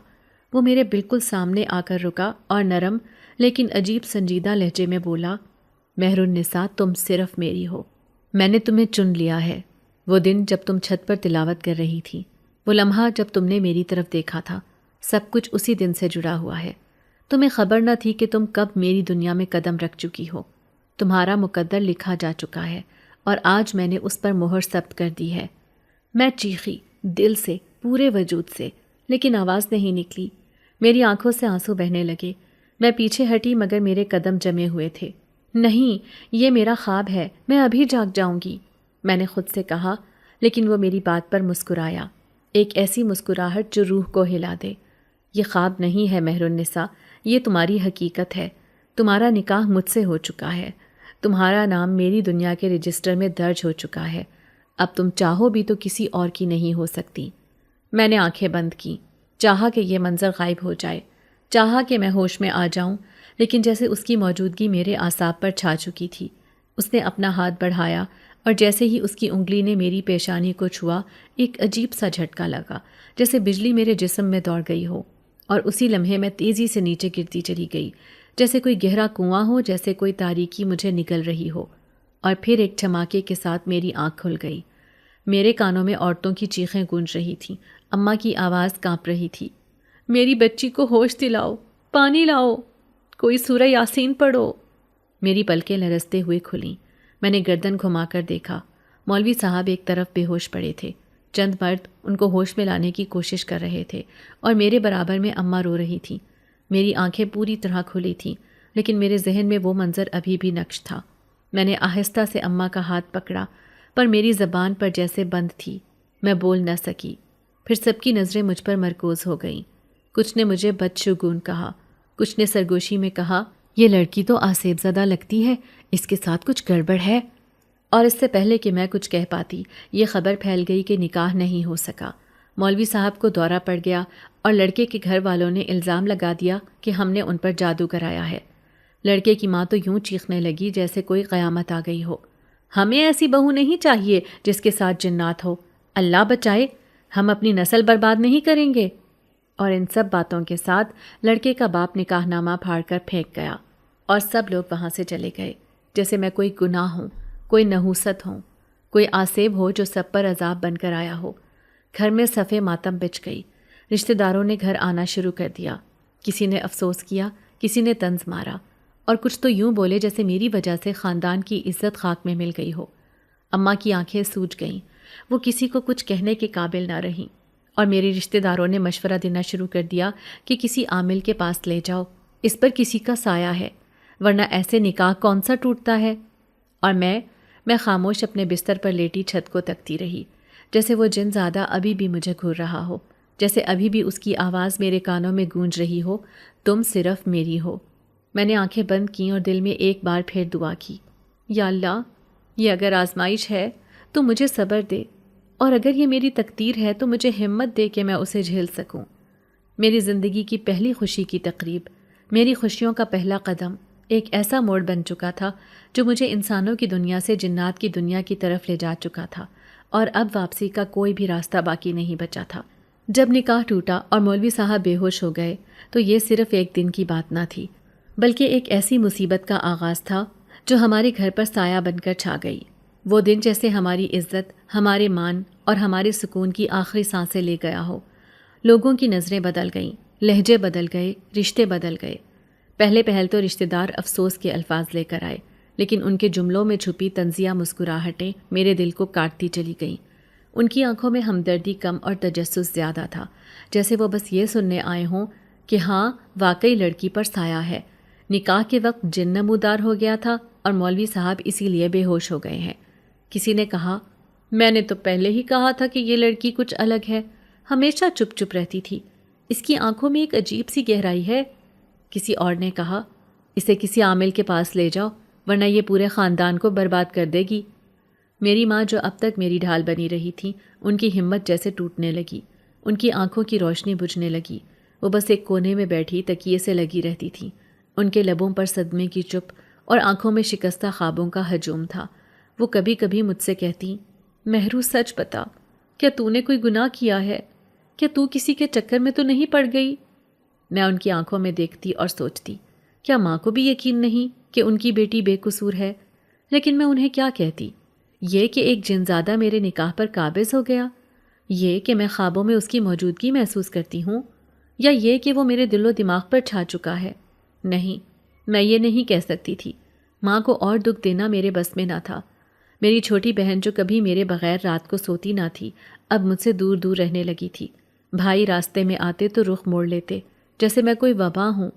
[SPEAKER 1] وہ میرے بالکل سامنے آ کر رکا اور نرم لیکن عجیب سنجیدہ لہجے میں بولا، مہر النساء، تم صرف میری ہو، میں نے تمہیں چن لیا ہے۔ وہ دن جب تم چھت پر تلاوت کر رہی تھی، وہ لمحہ جب تم نے میری طرف دیکھا تھا، سب کچھ اسی دن سے جڑا ہوا ہے۔ تمہیں خبر نہ تھی کہ تم کب میری دنیا میں قدم رکھ چکی ہو۔ تمہارا مقدر لکھا جا چکا ہے، اور آج میں نے اس پر مہر ثبت کر دی ہے۔ میں چیخی، دل سے، پورے وجود سے، لیکن آواز نہیں نکلی۔ میری آنکھوں سے آنسو بہنے لگے۔ میں پیچھے ہٹی مگر میرے قدم جمے ہوئے تھے۔ نہیں، یہ میرا خواب ہے، میں ابھی جاگ جاؤں گی، میں نے خود سے کہا، لیکن وہ میری بات پر مسکرایا، ایک ایسی مسکراہٹ جو روح کو ہلا دے۔ یہ خواب نہیں ہے مہر النساء، یہ تمہاری حقیقت ہے۔ تمہارا نکاح مجھ سے ہو چکا ہے، تمہارا نام میری دنیا کے رجسٹر میں درج ہو چکا ہے، اب تم چاہو بھی تو کسی اور کی نہیں ہو سکتی۔ میں نے آنکھیں بند کی، چاہا کہ یہ منظر غائب ہو جائے، چاہا کہ میں ہوش میں آ جاؤں، لیکن جیسے اس کی موجودگی میرے اعصاب پر چھا چکی تھی۔ اس نے اپنا ہاتھ بڑھایا اور جیسے ہی اس کی انگلی نے میری پیشانی کو چھوا، ایک عجیب سا جھٹکا لگا، جیسے بجلی میرے جسم میں دوڑ گئی ہو۔ اور اسی لمحے میں تیزی سے نیچے گرتی چلی گئی، جیسے کوئی گہرا کنواں ہو، جیسے کوئی تاریکی مجھے نگل رہی ہو۔ اور پھر ایک دھماکے کے ساتھ میری آنکھ کھل گئی۔ میرے کانوں میں عورتوں کی چیخیں گونج رہی تھیں، اماں کی آواز کانپ رہی تھی، میری بچی کو ہوش دلاؤ، پانی لاؤ، کوئی سورہ یاسین پڑھو۔ میری پلکیں لرزتے ہوئے کھلیں۔ میں نے گردن گھما کر دیکھا۔ مولوی صاحب ایک طرف بے ہوش پڑے تھے، چند مرد ان کو ہوش میں لانے کی کوشش کر رہے تھے، اور میرے برابر میں اماں رو رہی تھیں۔ میری آنکھیں پوری طرح کھلی تھیں، لیکن میرے ذہن میں وہ منظر ابھی بھی نقش تھا۔ میں نے آہستہ سے اماں کا ہاتھ پکڑا، پر میری زبان پر جیسے بند تھی، میں بول نہ سکی۔ پھر سب کی نظریں مجھ پر مرکوز ہو گئیں۔ کچھ نے مجھے بدشگون کہا، کچھ نے سرگوشی میں کہا، یہ لڑکی تو آسیب زدہ لگتی ہے، اس کے ساتھ کچھ گڑبڑ ہے۔ اور اس سے پہلے کہ میں کچھ کہہ پاتی، یہ خبر پھیل گئی کہ نکاح نہیں ہو سکا۔ مولوی صاحب کو دورہ پڑ گیا اور لڑکے کے گھر والوں نے الزام لگا دیا کہ ہم نے ان پر جادو کرایا ہے۔ لڑکے کی ماں تو یوں چیخنے لگی جیسے کوئی قیامت آ گئی ہو۔ ہمیں ایسی بہو نہیں چاہیے جس کے ساتھ جنات ہو، اللہ بچائے، ہم اپنی نسل برباد نہیں کریں گے۔ اور ان سب باتوں کے ساتھ لڑکے کا باپ نکاح نامہ پھاڑ کر پھینک گیا، اور سب لوگ وہاں سے چلے گئے، جیسے میں کوئی گناہ ہوں، کوئی نحوست ہوں، کوئی آسیب ہو جو سب پر عذاب بن کر آیا ہو۔ گھر میں صفِ ماتم بچ گئی۔ رشتہ داروں نے گھر آنا شروع کر دیا۔ کسی نے افسوس کیا، کسی نے طنز مارا، اور کچھ تو یوں بولے جیسے میری وجہ سے خاندان کی عزت خاک میں مل گئی ہو۔ اماں کی آنکھیں سوج گئیں، وہ کسی کو کچھ کہنے کے قابل نہ رہیں، اور میرے رشتہ داروں نے مشورہ دینا شروع کر دیا کہ کسی عامل کے پاس لے جاؤ، اس پر کسی کا سایہ ہے، ورنہ ایسے نکاح کون سا ٹوٹتا ہے۔ اور میں خاموش اپنے بستر پر لیٹی چھت کو تکتی رہی، جیسے وہ جن زادہ ابھی بھی مجھے گھور رہا ہو، جیسے ابھی بھی اس کی آواز میرے کانوں میں گونج رہی ہو، تم صرف میری ہو۔ میں نے آنکھیں بند کیں اور دل میں ایک بار پھر دعا کی، یا اللہ، یہ اگر آزمائش ہے تو مجھے صبر دے، اور اگر یہ میری تقدیر ہے تو مجھے ہمت دے کہ میں اسے جھیل سکوں۔ میری زندگی کی پہلی خوشی کی تقریب، میری خوشیوں کا پہلا قدم ایک ایسا موڑ بن چکا تھا جو مجھے انسانوں کی دنیا سے جنات کی دنیا کی طرف لے جا چکا تھا، اور اب واپسی کا کوئی بھی راستہ باقی نہیں بچا تھا۔ جب نکاح ٹوٹا اور مولوی صاحب بے ہوش ہو گئے تو یہ صرف ایک دن کی بات نہ تھی، بلکہ ایک ایسی مصیبت کا آغاز تھا جو ہمارے گھر پر سایہ بن کر چھا گئی۔ وہ دن جیسے ہماری عزت، ہمارے مان اور ہمارے سکون کی آخری سانسیں لے گیا ہو۔ لوگوں کی نظریں بدل گئیں، لہجے بدل گئے، رشتے بدل گئے۔ پہل تو رشتہ دار افسوس کے الفاظ لے کر آئے، لیکن ان کے جملوں میں چھپی طنزیہ مسکراہٹیں میرے دل کو کاٹتی چلی گئیں۔ ان کی آنکھوں میں ہمدردی کم اور تجسس زیادہ تھا، جیسے وہ بس یہ سننے آئے ہوں کہ ہاں واقعی لڑکی پر سایہ ہے۔ نکاح کے وقت جن نمودار ہو گیا تھا اور مولوی صاحب اسی لیے بے ہوش ہو گئے ہیں۔ کسی نے کہا، میں نے تو پہلے ہی کہا تھا کہ یہ لڑکی کچھ الگ ہے، ہمیشہ چپ چپ رہتی تھی، اس کی آنکھوں میں ایک عجیب سی گہرائی ہے۔ کسی اور نے کہا، اسے کسی عامل کے پاس لے جاؤ ورنہ یہ پورے خاندان کو برباد کر دے گی۔ میری ماں جو اب تک میری ڈھال بنی رہی تھی، ان کی ہمت جیسے ٹوٹنے لگی، ان کی آنکھوں کی روشنی بجھنے لگی۔ وہ بس ایک کونے میں بیٹھی تکیے سے لگی رہتی تھیں۔ ان کے لبوں پر صدمے کی چپ اور آنکھوں میں شکستہ خوابوں کا ہجوم تھا۔ وہ کبھی کبھی مجھ سے کہتی، مہرو سچ بتا، کیا تو نے کوئی گناہ کیا ہے؟ کیا تو کسی کے چکر میں تو نہیں پڑ گئی؟ میں ان کی آنکھوں میں دیکھتی اور سوچتی، کیا ماں کو بھی یقین نہیں کہ ان کی بیٹی بے قصور ہے؟ لیکن میں انہیں کیا کہتی؟ یہ کہ ایک جنزادہ میرے نکاح پر قابض ہو گیا؟ یہ کہ میں خوابوں میں اس کی موجودگی محسوس کرتی ہوں؟ یا یہ کہ وہ میرے دل و دماغ پر چھا چکا ہے؟ نہیں، میں یہ نہیں کہہ سکتی تھی۔ ماں کو اور دکھ دینا میرے بس میں نہ تھا۔ میری چھوٹی بہن جو کبھی میرے بغیر رات کو سوتی نہ تھی، اب مجھ سے دور دور رہنے لگی تھی۔ بھائی راستے میں آتے تو رخ موڑ لیتے جیسے میں کوئی وبا ہوں۔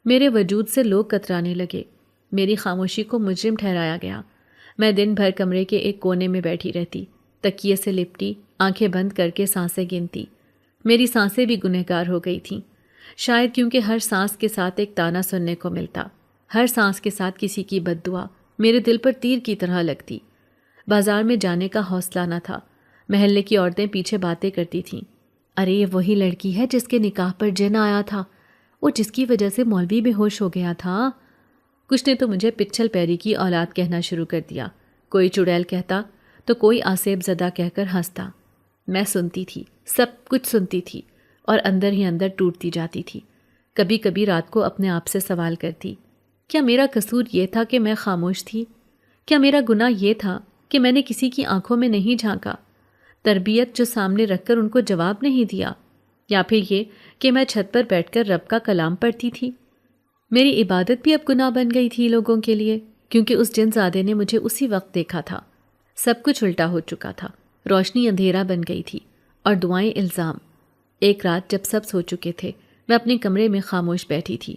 [SPEAKER 1] میرے وجود سے لوگ کترانے لگے۔ میری خاموشی کو مجرم ٹھہرایا گیا۔ میں دن بھر کمرے کے ایک کونے میں بیٹھی رہتی، تکیے سے لپٹی، آنکھیں بند کر کے سانسیں گنتی۔ میری سانسیں بھی گنہگار ہو گئی تھیں، شاید کیونکہ ہر سانس کے ساتھ ایک تانا سننے کو ملتا، ہر سانس کے ساتھ کسی کی بد دعا میرے دل پر تیر کی طرح لگتی۔ بازار میں جانے کا حوصلہ نہ تھا۔ محلے کی عورتیں پیچھے باتیں کرتی تھیں، ارے یہ وہی لڑکی ہے جس کے نکاح پر جن آیا تھا، وہ جس کی وجہ سے مولوی بے ہوش ہو گیا تھا۔ کچھ نے تو مجھے پچھل پیری کی اولاد کہنا شروع کر دیا، کوئی چڑیل کہتا تو کوئی آسیب زدہ کہہ کر ہنستا۔ میں سنتی تھی، سب کچھ سنتی تھی، اور اندر ہی اندر ٹوٹتی جاتی تھی۔ کبھی کبھی رات کو اپنے آپ سے سوال کرتی، کیا میرا قصور یہ تھا کہ میں خاموش تھی؟ کیا میرا گناہ یہ تھا کہ میں نے کسی کی آنکھوں میں نہیں جھانکا، تربیت جو سامنے رکھ کر ان کو جواب نہیں دیا؟ یا پھر یہ کہ میں چھت پر بیٹھ کر رب کا کلام پڑھتی تھی؟ میری عبادت بھی اب گناہ بن گئی تھی لوگوں کے لیے، کیونکہ اس جن زادے نے مجھے اسی وقت دیکھا تھا۔ سب کچھ الٹا ہو چکا تھا، روشنی اندھیرا بن گئی تھی اور دعائیں الزام۔ ایک رات جب سب سو چکے تھے، میں اپنے کمرے میں خاموش بیٹھی تھی۔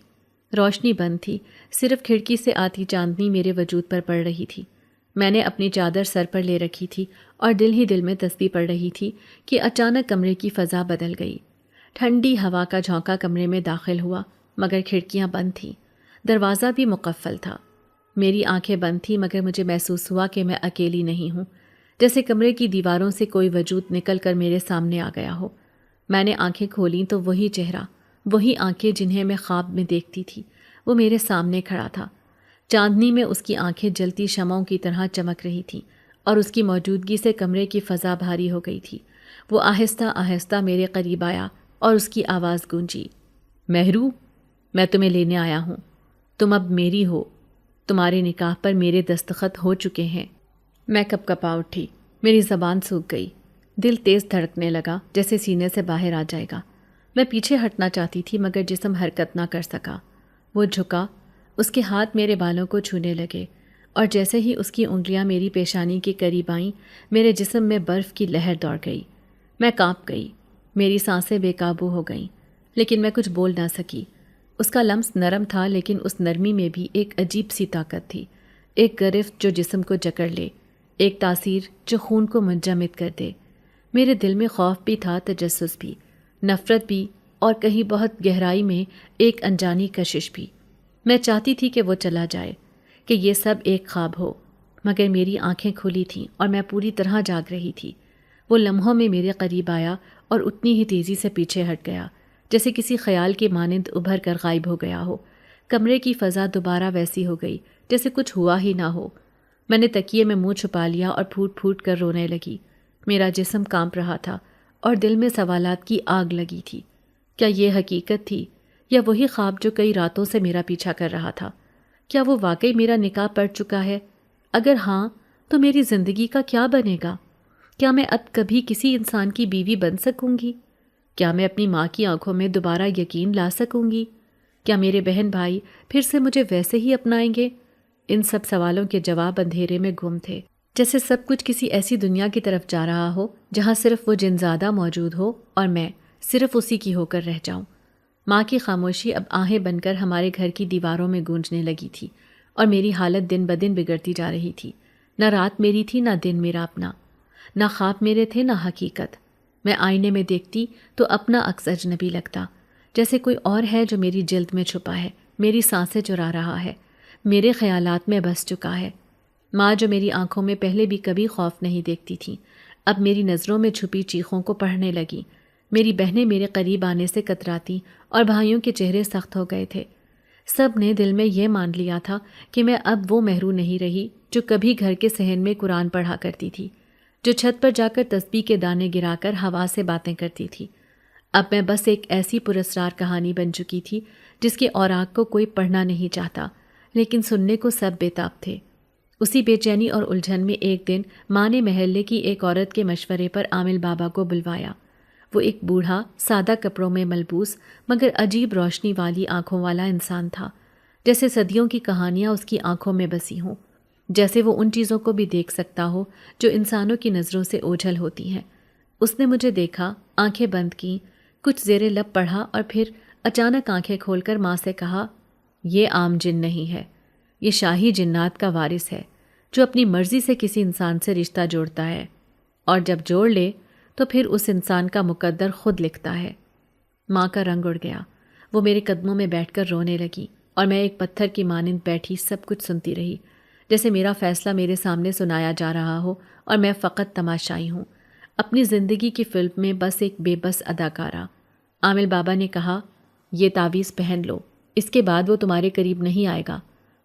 [SPEAKER 1] روشنی بند تھی، صرف کھڑکی سے آتی چاندنی میرے وجود پر پڑ رہی تھی۔ میں نے اپنی چادر سر پر لے رکھی تھی اور دل ہی دل میں تسبیح پڑھ رہی تھی کہ اچانک کمرے کی فضا بدل گئی۔ ٹھنڈی ہوا کا جھونکا کمرے میں داخل ہوا، مگر کھڑکیاں بند تھیں، دروازہ بھی مقفل تھا۔ میری آنکھیں بند تھیں، مگر مجھے محسوس ہوا کہ میں اکیلی نہیں ہوں، جیسے کمرے کی دیواروں سے کوئی وجود نکل کر میرے سامنے آ گیا ہو۔ میں نے آنکھیں کھولیں تو وہی چہرہ، وہی آنکھیں جنہیں میں خواب میں دیکھتی تھی، وہ میرے سامنے کھڑا تھا۔ چاندنی میں اس کی آنکھیں جلتی شمعوں کی طرح چمک رہی تھیں اور اس کی موجودگی سے کمرے کی فضا بھاری ہو گئی تھی۔ وہ آہستہ آہستہ میرے قریب آیا اور اس کی آواز گونجی، مہرو، میں تمہیں لینے آیا ہوں، تم اب میری ہو، تمہارے نکاح پر میرے دستخط ہو چکے ہیں۔ میں کپ کپا اٹھی، میری زبان سوکھ گئی، دل تیز دھڑکنے لگا جیسے سینے سے باہر آ جائے گا۔ میں پیچھے ہٹنا چاہتی تھی مگر جسم حرکت نہ کر سکا۔ وہ جھکا، اس کے ہاتھ میرے بالوں کو چھونے لگے اور جیسے ہی اس کی انگلیاں میری پیشانی کے قریب آئیں، میرے جسم میں برف کی لہر دوڑ گئی۔ میں کانپ گئی، میری سانسیں بے قابو ہو گئیں، لیکن میں کچھ بول نہ سکی۔ اس کا لمس نرم تھا، لیکن اس نرمی میں بھی ایک عجیب سی طاقت تھی، ایک گرفت جو جسم کو جکڑ لے، ایک تاثیر جو خون کو منجمد کر دے۔ میرے دل میں خوف بھی تھا، تجسس بھی، نفرت بھی، اور کہیں بہت گہرائی میں ایک انجانی کشش بھی۔ میں چاہتی تھی کہ وہ چلا جائے، کہ یہ سب ایک خواب ہو، مگر میری آنکھیں کھلی تھیں اور میں پوری طرح جاگ رہی تھی۔ وہ لمحوں میں میرے قریب آیا اور اتنی ہی تیزی سے پیچھے ہٹ گیا، جیسے کسی خیال کے مانند ابھر کر غائب ہو گیا ہو۔ کمرے کی فضا دوبارہ ویسی ہو گئی جیسے کچھ ہوا ہی نہ ہو۔ میں نے تکیے میں منہ چھپا لیا اور پھوٹ پھوٹ کر رونے لگی۔ میرا جسم کانپ رہا تھا اور دل میں سوالات کی آگ لگی تھی۔ کیا یہ حقیقت تھی یا وہی خواب جو کئی راتوں سے میرا پیچھا کر رہا تھا؟ کیا وہ واقعی میرا نکاح پڑ چکا ہے؟ اگر ہاں تو میری زندگی کا کیا بنے گا؟ کیا میں اب کبھی کسی انسان کی بیوی بن سکوں گی؟ کیا میں اپنی ماں کی آنکھوں میں دوبارہ یقین لا سکوں گی؟ کیا میرے بہن بھائی پھر سے مجھے ویسے ہی اپنائیں گے؟ ان سب سوالوں کے جواب اندھیرے میں گم تھے، جیسے سب کچھ کسی ایسی دنیا کی طرف جا رہا ہو جہاں صرف وہ جنزادہ موجود ہو اور میں صرف اسی کی ہو کر رہ جاؤں۔ ماں کی خاموشی اب آہیں بن کر ہمارے گھر کی دیواروں میں گونجنے لگی تھی اور میری حالت دن بدن بگڑتی جا رہی تھی۔ نہ رات میری تھی، نہ دن میرا اپنا، نہ خواب میرے تھے، نہ حقیقت۔ میں آئینے میں دیکھتی تو اپنا عکس اجنبی لگتا، جیسے کوئی اور ہے جو میری جلد میں چھپا ہے، میری سانسیں چرا رہا ہے، میرے خیالات میں بس چکا ہے۔ ماں جو میری آنکھوں میں پہلے بھی کبھی خوف نہیں دیکھتی تھی، اب میری نظروں میں چھپی چیخوں کو پڑھنے لگی۔ میری بہنیں میرے قریب آنے سے کتراتی اور بھائیوں کے چہرے سخت ہو گئے تھے۔ سب نے دل میں یہ مان لیا تھا کہ میں اب وہ مہرو نہیں رہی جو کبھی گھر کے صحن میں قرآن پڑھا کرتی تھی، جو چھت پر جا کر تسبیح کے دانے گرا کر ہوا سے باتیں کرتی تھی۔ اب میں بس ایک ایسی پراسرار کہانی بن چکی تھی جس کے اوراق کو کوئی پڑھنا نہیں چاہتا، لیکن سننے کو سب بےتاب تھے۔ اسی بے چینی اور الجھن میں ایک دن ماں نے محلے کی ایک عورت کے مشورے پر عامل بابا کو بلوایا۔ وہ ایک بوڑھا، سادہ کپڑوں میں ملبوس مگر عجیب روشنی والی آنکھوں والا انسان تھا، جیسے صدیوں کی کہانیاں اس کی آنکھوں میں بسی ہوں، جیسے وہ ان چیزوں کو بھی دیکھ سکتا ہو جو انسانوں کی نظروں سے اوجھل ہوتی ہیں۔ اس نے مجھے دیکھا، آنکھیں بند کیں، کچھ زیر لب پڑھا اور پھر اچانک آنکھیں کھول کر ماں سے کہا، یہ عام جن نہیں ہے، یہ شاہی جنات کا وارث ہے جو اپنی مرضی سے کسی انسان سے رشتہ جوڑتا ہے، اور جب جوڑ لے تو پھر اس انسان کا مقدر خود لکھتا ہے۔ ماں کا رنگ اڑ گیا، وہ میرے قدموں میں بیٹھ کر رونے لگی اور میں ایک پتھر کی مانند بیٹھی سب کچھ سنتی رہی، جیسے میرا فیصلہ میرے سامنے سنایا جا رہا ہو اور میں فقط تماشائی ہوں، اپنی زندگی کی فلم میں بس ایک بے بس اداکارہ۔ عامل بابا نے کہا، یہ تعویذ پہن لو، اس کے بعد وہ تمہارے قریب نہیں آئے گا،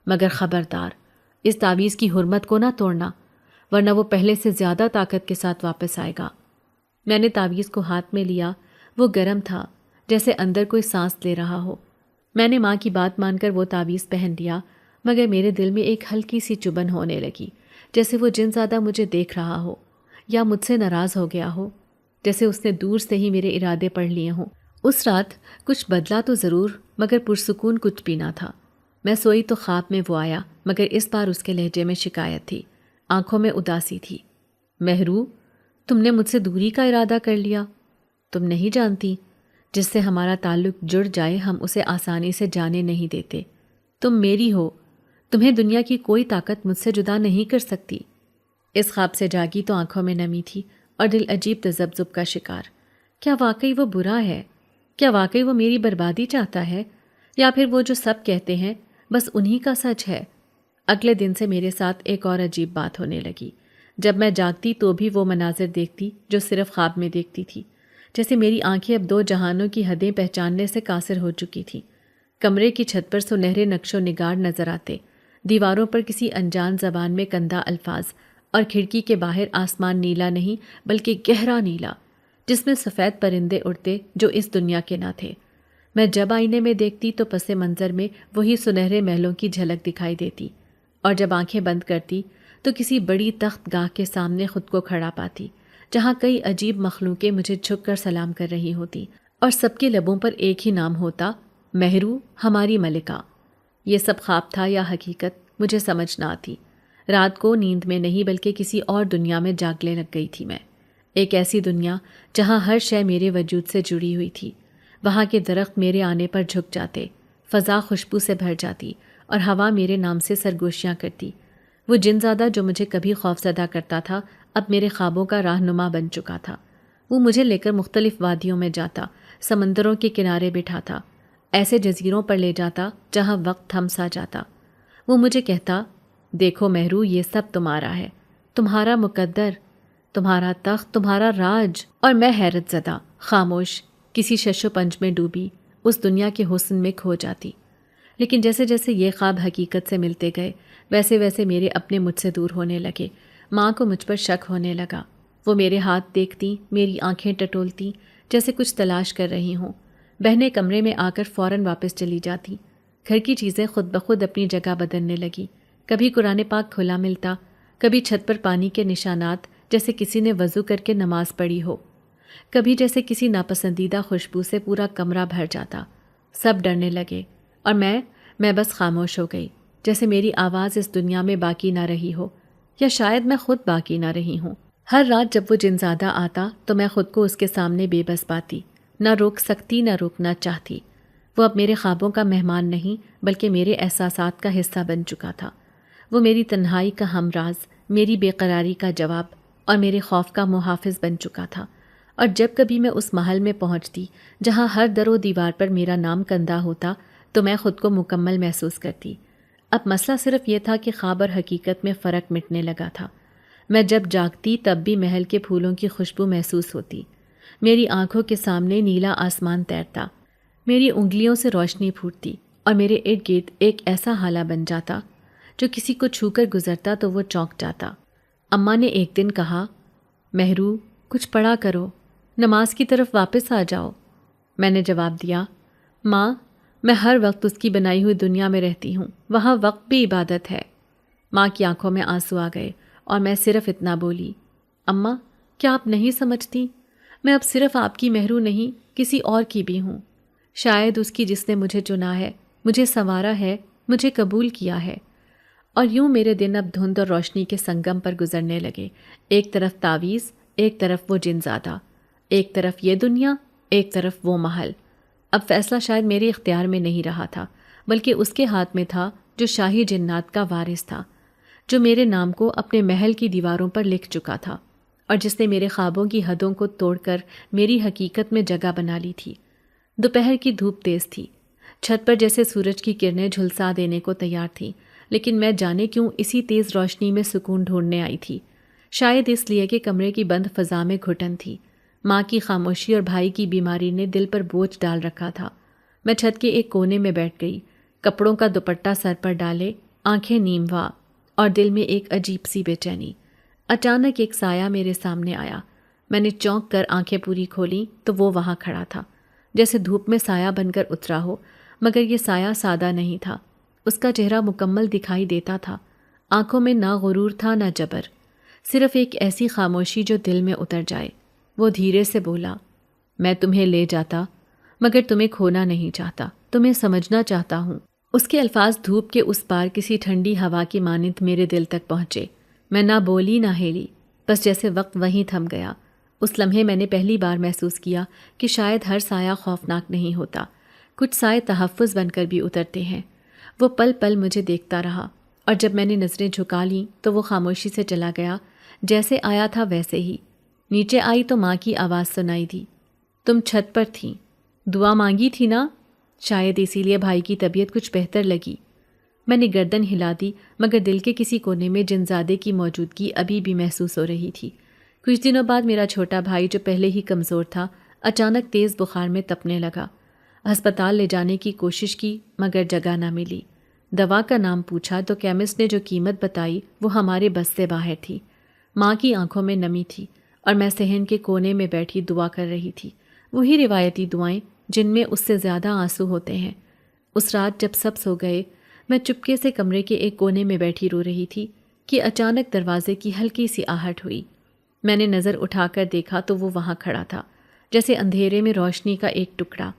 [SPEAKER 1] مگر خبردار اس تعویذ کی حرمت کو نہ توڑنا، ورنہ وہ پہلے سے زیادہ طاقت کے ساتھ واپس آئے گا۔ میں نے تعویذ کو ہاتھ میں لیا، وہ گرم تھا جیسے اندر کوئی سانس لے رہا ہو۔ میں نے ماں کی بات مان کر وہ تعویذ پہن لیا، مگر میرے دل میں ایک ہلکی سی چبھن ہونے لگی، جیسے وہ جن زیادہ مجھے دیکھ رہا ہو یا مجھ سے ناراض ہو گیا ہو، جیسے اس نے دور سے ہی میرے ارادے پڑھ لیے ہوں۔ اس رات کچھ بدلا تو ضرور، مگر پرسکون کچھ بھی نہ تھا۔ میں سوئی تو خواب میں وہ آیا، مگر اس بار اس کے لہجے میں شکایت تھی، آنکھوں میں اداسی تھی۔ مہرو، تم نے مجھ سے دوری کا ارادہ کر لیا؟ تم نہیں جانتی، جس سے ہمارا تعلق جڑ جائے ہم اسے آسانی سے جانے نہیں دیتے۔ تم میری ہو، تمہیں دنیا کی کوئی طاقت مجھ سے جدا نہیں کر سکتی۔ اس خواب سے جاگی تو آنکھوں میں نمی تھی اور دل عجیب تذبذب کا شکار۔ کیا واقعی وہ برا ہے؟ کیا واقعی وہ میری بربادی چاہتا ہے؟ یا پھر وہ جو سب کہتے ہیں بس انہی کا سچ ہے؟ اگلے دن سے میرے ساتھ ایک اور عجیب بات ہونے لگی۔ جب میں جاگتی تو بھی وہ مناظر دیکھتی جو صرف خواب میں دیکھتی تھی، جیسے میری آنکھیں اب دو جہانوں کی حدیں پہچاننے سے قاصر ہو چکی تھیں۔ کمرے کی چھت پر سنہرے نقش و نگار نظر آتے، دیواروں پر کسی انجان زبان میں کندہ الفاظ، اور کھڑکی کے باہر آسمان نیلا نہیں بلکہ گہرا نیلا، جس میں سفید پرندے اڑتے جو اس دنیا کے نہ تھے۔ میں جب آئینے میں دیکھتی تو پس منظر میں وہی سنہرے محلوں کی جھلک دکھائی دیتی، اور جب آنکھیں بند کرتی تو کسی بڑی تخت گاہ کے سامنے خود کو کھڑا پاتی، جہاں کئی عجیب مخلوقیں مجھے جھک کر سلام کر رہی ہوتی، اور سب کے لبوں پر ایک ہی نام ہوتا، مہرو، ہماری ملکہ۔ یہ سب خواب تھا یا حقیقت مجھے سمجھ نہ آتی۔ رات کو نیند میں نہیں بلکہ کسی اور دنیا میں جاگنے لگ گئی تھی میں، ایک ایسی دنیا جہاں ہر شے میرے وجود سے جڑی ہوئی تھی۔ وہاں کے درخت میرے آنے پر جھک جاتے، فضا خوشبو سے بھر جاتی، اور ہوا میرے نام سے سرگوشیاں کرتی۔ وہ جن زادہ جو مجھے کبھی خوف زدہ کرتا تھا اب میرے خوابوں کا رہنما بن چکا تھا۔ وہ مجھے لے کر مختلف وادیوں میں جاتا، سمندروں کے کنارے بٹھاتا، ایسے جزیروں پر لے جاتا جہاں وقت تھم سا جاتا۔ وہ مجھے کہتا، دیکھو مہرو، یہ سب تمہارا ہے، تمہارا مقدر، تمہارا تخت، تمہارا راج۔ اور میں حیرت زدہ، خاموش، کسی شش و پنج میں ڈوبی، اس دنیا کے حسن میں کھو جاتی۔ لیکن جیسے جیسے یہ خواب حقیقت سے ملتے گئے ویسے ویسے میرے اپنے مجھ سے دور ہونے لگے۔ ماں کو مجھ پر شک ہونے لگا۔ وہ میرے ہاتھ دیکھتی، میری آنکھیں ٹٹولتی، جیسے کچھ تلاش کر رہی ہوں۔ بہنیں کمرے میں آ کر فوراً واپس چلی جاتی۔ گھر کی چیزیں خود بخود اپنی جگہ بدلنے لگی۔ کبھی قرآن پاک کھلا ملتا، کبھی چھت پر پانی کے نشانات جیسے کسی نے وضو کر کے نماز پڑھی ہو، کبھی جیسے کسی ناپسندیدہ خوشبو سے پورا کمرہ بھر جاتا۔ سب ڈرنے لگے اور میں بس خاموش ہو گئی، جیسے میری آواز اس دنیا میں باقی نہ رہی ہو، یا شاید میں خود باقی نہ رہی ہوں۔ ہر رات جب وہ جنزادہ آتا تو میں خود کو اس کے سامنے بے بس پاتی، نہ روک سکتی نہ روکنا چاہتی۔ وہ اب میرے خوابوں کا مہمان نہیں بلکہ میرے احساسات کا حصہ بن چکا تھا۔ وہ میری تنہائی کا ہمراز، میری بے قراری کا جواب اور میرے خوف کا محافظ بن چکا تھا۔ اور جب کبھی میں اس محل میں پہنچتی جہاں ہر در و دیوار پر میرا نام کندہ ہوتا تو میں خود کو مکمل محسوس کرتی۔ اب مسئلہ صرف یہ تھا کہ خواب اور حقیقت میں فرق مٹنے لگا تھا۔ میں جب جاگتی تب بھی محل کے پھولوں کی خوشبو محسوس ہوتی، میری آنکھوں کے سامنے نیلا آسمان تیرتا، میری انگلیوں سے روشنی پھوٹتی، اور میرے ارد گرد ایک ایسا حالہ بن جاتا جو کسی کو چھو کر گزرتا تو وہ چونک جاتا۔ اماں نے ایک دن کہا، مہرو، کچھ پڑھا کرو، نماز کی طرف واپس آ جاؤ۔ میں نے جواب دیا، ماں، میں ہر وقت اس کی بنائی ہوئی دنیا میں رہتی ہوں، وہاں وقت بھی عبادت ہے۔ ماں کی آنکھوں میں آنسو آ گئے اور میں صرف اتنا بولی، اماں، کیا آپ نہیں سمجھتی؟ میں اب صرف آپ کی مہرو نہیں، کسی اور کی بھی ہوں، شاید اس کی جس نے مجھے چنا ہے، مجھے سنوارا ہے، مجھے قبول کیا ہے۔ اور یوں میرے دن اب دھند اور روشنی کے سنگم پر گزرنے لگے، ایک طرف تعویذ، ایک طرف وہ جنزادہ، ایک طرف یہ دنیا، ایک طرف وہ محل۔ اب فیصلہ شاید میرے اختیار میں نہیں رہا تھا بلکہ اس کے ہاتھ میں تھا جو شاہی جنات کا وارث تھا، جو میرے نام کو اپنے محل کی دیواروں پر لکھ چکا تھا، اور جس نے میرے خوابوں کی حدوں کو توڑ کر میری حقیقت میں جگہ بنا لی تھی۔ دوپہر کی دھوپ تیز تھی، چھت پر جیسے سورج کی کرنیں جھلسا دینے کو تیار تھیں، لیکن میں جانے کیوں اسی تیز روشنی میں سکون ڈھونڈنے آئی تھی، شاید اس لیے کہ کمرے کی بند فضا میں گھٹن تھی۔ ماں کی خاموشی اور بھائی کی بیماری نے دل پر بوجھ ڈال رکھا تھا۔ میں چھت کے ایک کونے میں بیٹھ گئی، کپڑوں کا دوپٹہ سر پر ڈالے، آنکھیں نیم وا، اور دل میں ایک عجیب سی بے چینی۔ اچانک ایک سایہ میرے سامنے آیا۔ میں نے چونک کر آنکھیں پوری کھولیں تو وہ وہاں کھڑا تھا، جیسے دھوپ میں سایہ بن کر اترا ہو، مگر یہ سایہ سادہ نہیں تھا۔ اس کا چہرہ مکمل دکھائی دیتا تھا، آنکھوں میں نہ غرور تھا نہ جبر، صرف ایک ایسی خاموشی جو دل میں اتر جائے۔ وہ دھیرے سے بولا، میں تمہیں لے جاتا مگر تمہیں کھونا نہیں چاہتا، تمہیں سمجھنا چاہتا ہوں۔ اس کے الفاظ دھوپ کے اس پار کسی ٹھنڈی ہوا کی مانند میرے دل تک پہنچے۔ میں نہ بولی نہ ہلی، بس جیسے وقت وہیں تھم گیا۔ اس لمحے میں نے پہلی بار محسوس کیا کہ شاید ہر سایہ خوفناک نہیں ہوتا، کچھ سائے تحفظ بن کر بھی اترتے ہیں۔ وہ پل پل مجھے دیکھتا رہا، اور جب میں نے نظریں جھکا لیں تو وہ خاموشی سے چلا گیا، جیسے آیا تھا ویسے ہی۔ نیچے آئی تو ماں کی آواز سنائی دی، تم چھت پر تھیں، دعا مانگی تھی نا؟ شاید اسی لیے بھائی کی طبیعت کچھ بہتر لگی۔ میں نے گردن ہلا دی، مگر دل کے کسی کونے میں جنزادے کی موجودگی ابھی بھی محسوس ہو رہی تھی۔ کچھ دنوں بعد میرا چھوٹا بھائی جو پہلے ہی کمزور تھا، اچانک تیز بخار میں تپنے لگا۔ ہسپتال لے جانے کی کوشش کی مگر جگہ نہ ملی۔ دوا کا نام پوچھا تو کیمسٹ نے جو قیمت بتائی وہ ہمارے بس سے باہر تھی۔ ماں کی آنکھوں میں نمی تھی اور میں صحن کے کونے میں بیٹھی دعا کر رہی تھی، وہی روایتی دعائیں جن میں اس سے زیادہ آنسو ہوتے ہیں۔ اس رات جب سب سو گئے، میں چپکے سے کمرے کے ایک کونے میں بیٹھی رو رہی تھی کہ اچانک دروازے کی ہلکی سی آہٹ ہوئی۔ میں نے نظر اٹھا کر دیکھا تو وہ وہاں کھڑا تھا، جیسے اندھیرے میں روشنی کا ایک ٹکڑا۔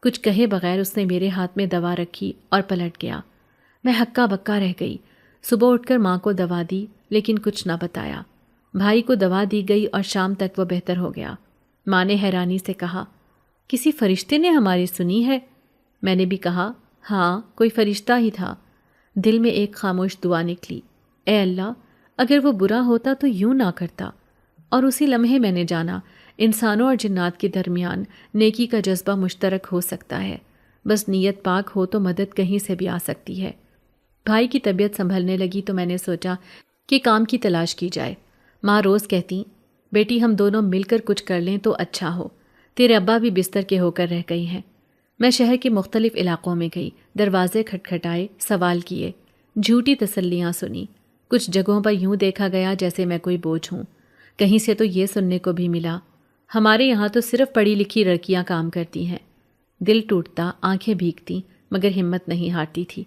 [SPEAKER 1] کچھ کہے بغیر اس نے میرے ہاتھ میں دوا رکھی اور پلٹ گیا۔ میں ہکا بکا رہ گئی۔ صبح اٹھ کر ماں کو دوا دی لیکن کچھ نہ بتایا۔ بھائی کو دوا دی گئی اور شام تک وہ بہتر ہو گیا۔ ماں نے حیرانی سے کہا، کسی فرشتے نے ہماری سنی ہے؟ میں نے بھی کہا، ہاں کوئی فرشتہ ہی تھا۔ دل میں ایک خاموش دعا نکلی، اے اللہ اگر وہ برا ہوتا تو یوں نہ کرتا۔ اور اسی لمحے میں نے جانا انسانوں اور جنات کے درمیان نیکی کا جذبہ مشترک ہو سکتا ہے، بس نیت پاک ہو تو مدد کہیں سے بھی آ سکتی ہے۔ بھائی کی طبیعت سنبھلنے لگی تو میں نے سوچا کہ کام کی تلاش کی جائے۔ ماں روز کہتی، بیٹی ہم دونوں مل کر کچھ کر لیں تو اچھا ہو، تیرے ابا بھی بستر کے ہو کر رہ گئی ہیں۔ میں شہر کے مختلف علاقوں میں گئی، دروازے کھٹکھٹائے، سوال کیے، جھوٹی تسلیاں سنی۔ کچھ جگہوں پر یوں دیکھا گیا جیسے میں کوئی بوجھ ہوں۔ کہیں سے تو یہ سننے کو بھی ملا، ہمارے یہاں تو صرف پڑھی لکھی لڑکیاں کام کرتی ہیں۔ دل ٹوٹتا، آنکھیں بھیگتی، مگر ہمت نہیں ہارتی تھی۔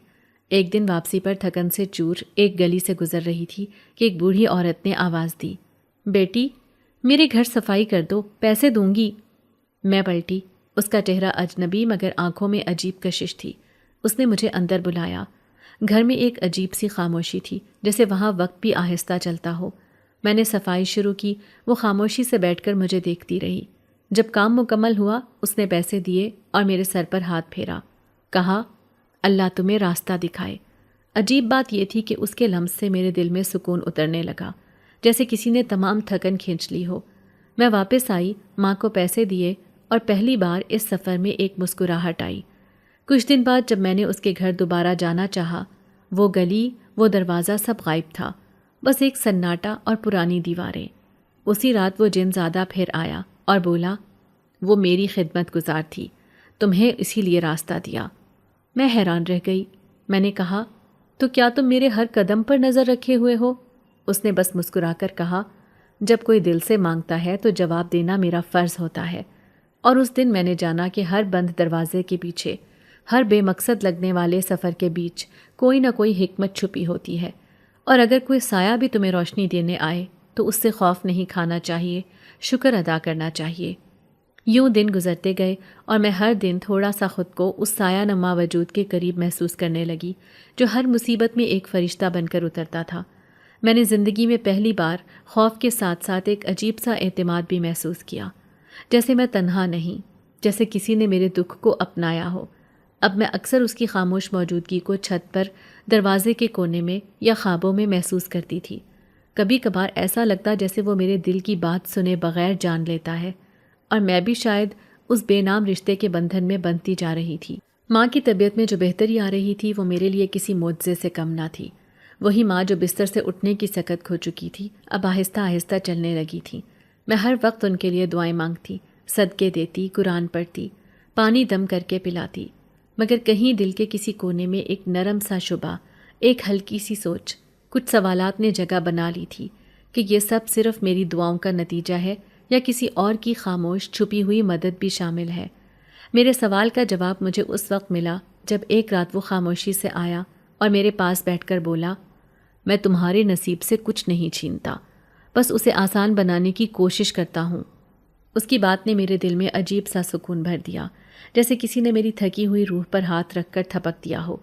[SPEAKER 1] ایک دن واپسی پر تھکن سے چور ایک گلی سے گزر رہی تھی کہ ایک بوڑھی عورت نے آواز دی، بیٹی میرے گھر صفائی کر دو، پیسے دوں گی۔ میں پلٹی، اس کا چہرہ اجنبی مگر آنکھوں میں عجیب کشش تھی۔ اس نے مجھے اندر بلایا۔ گھر میں ایک عجیب سی خاموشی تھی، جیسے وہاں وقت بھی آہستہ چلتا ہو۔ میں نے صفائی شروع کی، وہ خاموشی سے بیٹھ کر مجھے دیکھتی رہی۔ جب کام مکمل ہوا اس نے پیسے دیے اور میرے سر پر ہاتھ پھیرا، کہا، اللہ تمہیں راستہ دکھائے۔ عجیب بات یہ تھی کہ اس کے لمس سے میرے دل میں سکون اترنے لگا، جیسے کسی نے تمام تھکن کھینچ لی ہو۔ میں واپس آئی، ماں کو پیسے دیے اور پہلی بار اس سفر میں ایک مسکراہٹ آئی۔ کچھ دن بعد جب میں نے اس کے گھر دوبارہ جانا چاہا، وہ گلی، وہ دروازہ سب غائب تھا، بس ایک سناٹا اور پرانی دیواریں۔ اسی رات وہ جن زادہ پھر آیا اور بولا، وہ میری خدمت گزار تھی، تمہیں اسی لیے راستہ دیا۔ میں حیران رہ گئی۔ میں نے کہا، تو کیا تم میرے ہر قدم پر نظر رکھے ہوئے ہو؟ اس نے بس مسکرا کر کہا، جب کوئی دل سے مانگتا ہے تو جواب دینا میرا فرض ہوتا ہے۔ اور اس دن میں نے جانا کہ ہر بند دروازے کے پیچھے، ہر بے مقصد لگنے والے سفر کے بیچ کوئی نہ کوئی حکمت چھپی ہوتی ہے، اور اگر کوئی سایہ بھی تمہیں روشنی دینے آئے تو اس سے خوف نہیں کھانا چاہیے، شکر ادا کرنا چاہیے۔ یوں دن گزرتے گئے اور میں ہر دن تھوڑا سا خود کو اس سایہ نما وجود کے قریب محسوس کرنے لگی جو ہر مصیبت میں ایک فرشتہ بن کر اترتا تھا۔ میں نے زندگی میں پہلی بار خوف کے ساتھ ساتھ ایک عجیب سا اعتماد بھی محسوس کیا، جیسے میں تنہا نہیں، جیسے کسی نے میرے دکھ کو اپنایا ہو۔ اب میں اکثر اس کی خاموش موجودگی کو چھت پر، دروازے کے کونے میں یا خوابوں میں محسوس کرتی تھی۔ کبھی کبھار ایسا لگتا جیسے وہ میرے دل کی بات سنے بغیر جان لیتا ہے، اور میں بھی شاید اس بے نام رشتے کے بندھن میں بندھتی جا رہی تھی۔ ماں کی طبیعت میں جو بہتری آ رہی تھی وہ میرے لیے کسی معجزے سے کم نہ تھی۔ وہی ماں جو بستر سے اٹھنے کی سکت کھو چکی تھی، اب آہستہ آہستہ چلنے لگی تھی۔ میں ہر وقت ان کے لیے دعائیں مانگتی، صدقے دیتی، قرآن پڑھتی، پانی دم کر کے پلاتی، مگر کہیں دل کے کسی کونے میں ایک نرم سا شبہ، ایک ہلکی سی سوچ، کچھ سوالات نے جگہ بنا لی تھی کہ یہ سب صرف میری دعاؤں کا نتیجہ ہے یا کسی اور کی خاموش چھپی ہوئی مدد بھی شامل ہے۔ میرے سوال کا جواب مجھے اس وقت ملا جب ایک رات وہ خاموشی سے آیا اور میرے پاس بیٹھ کر بولا، میں تمہارے نصیب سے کچھ نہیں چھینتا، بس اسے آسان بنانے کی کوشش کرتا ہوں۔ اس کی بات نے میرے دل میں عجیب سا سکون بھر دیا، جیسے کسی نے میری تھکی ہوئی روح پر ہاتھ رکھ کر تھپک دیا ہو۔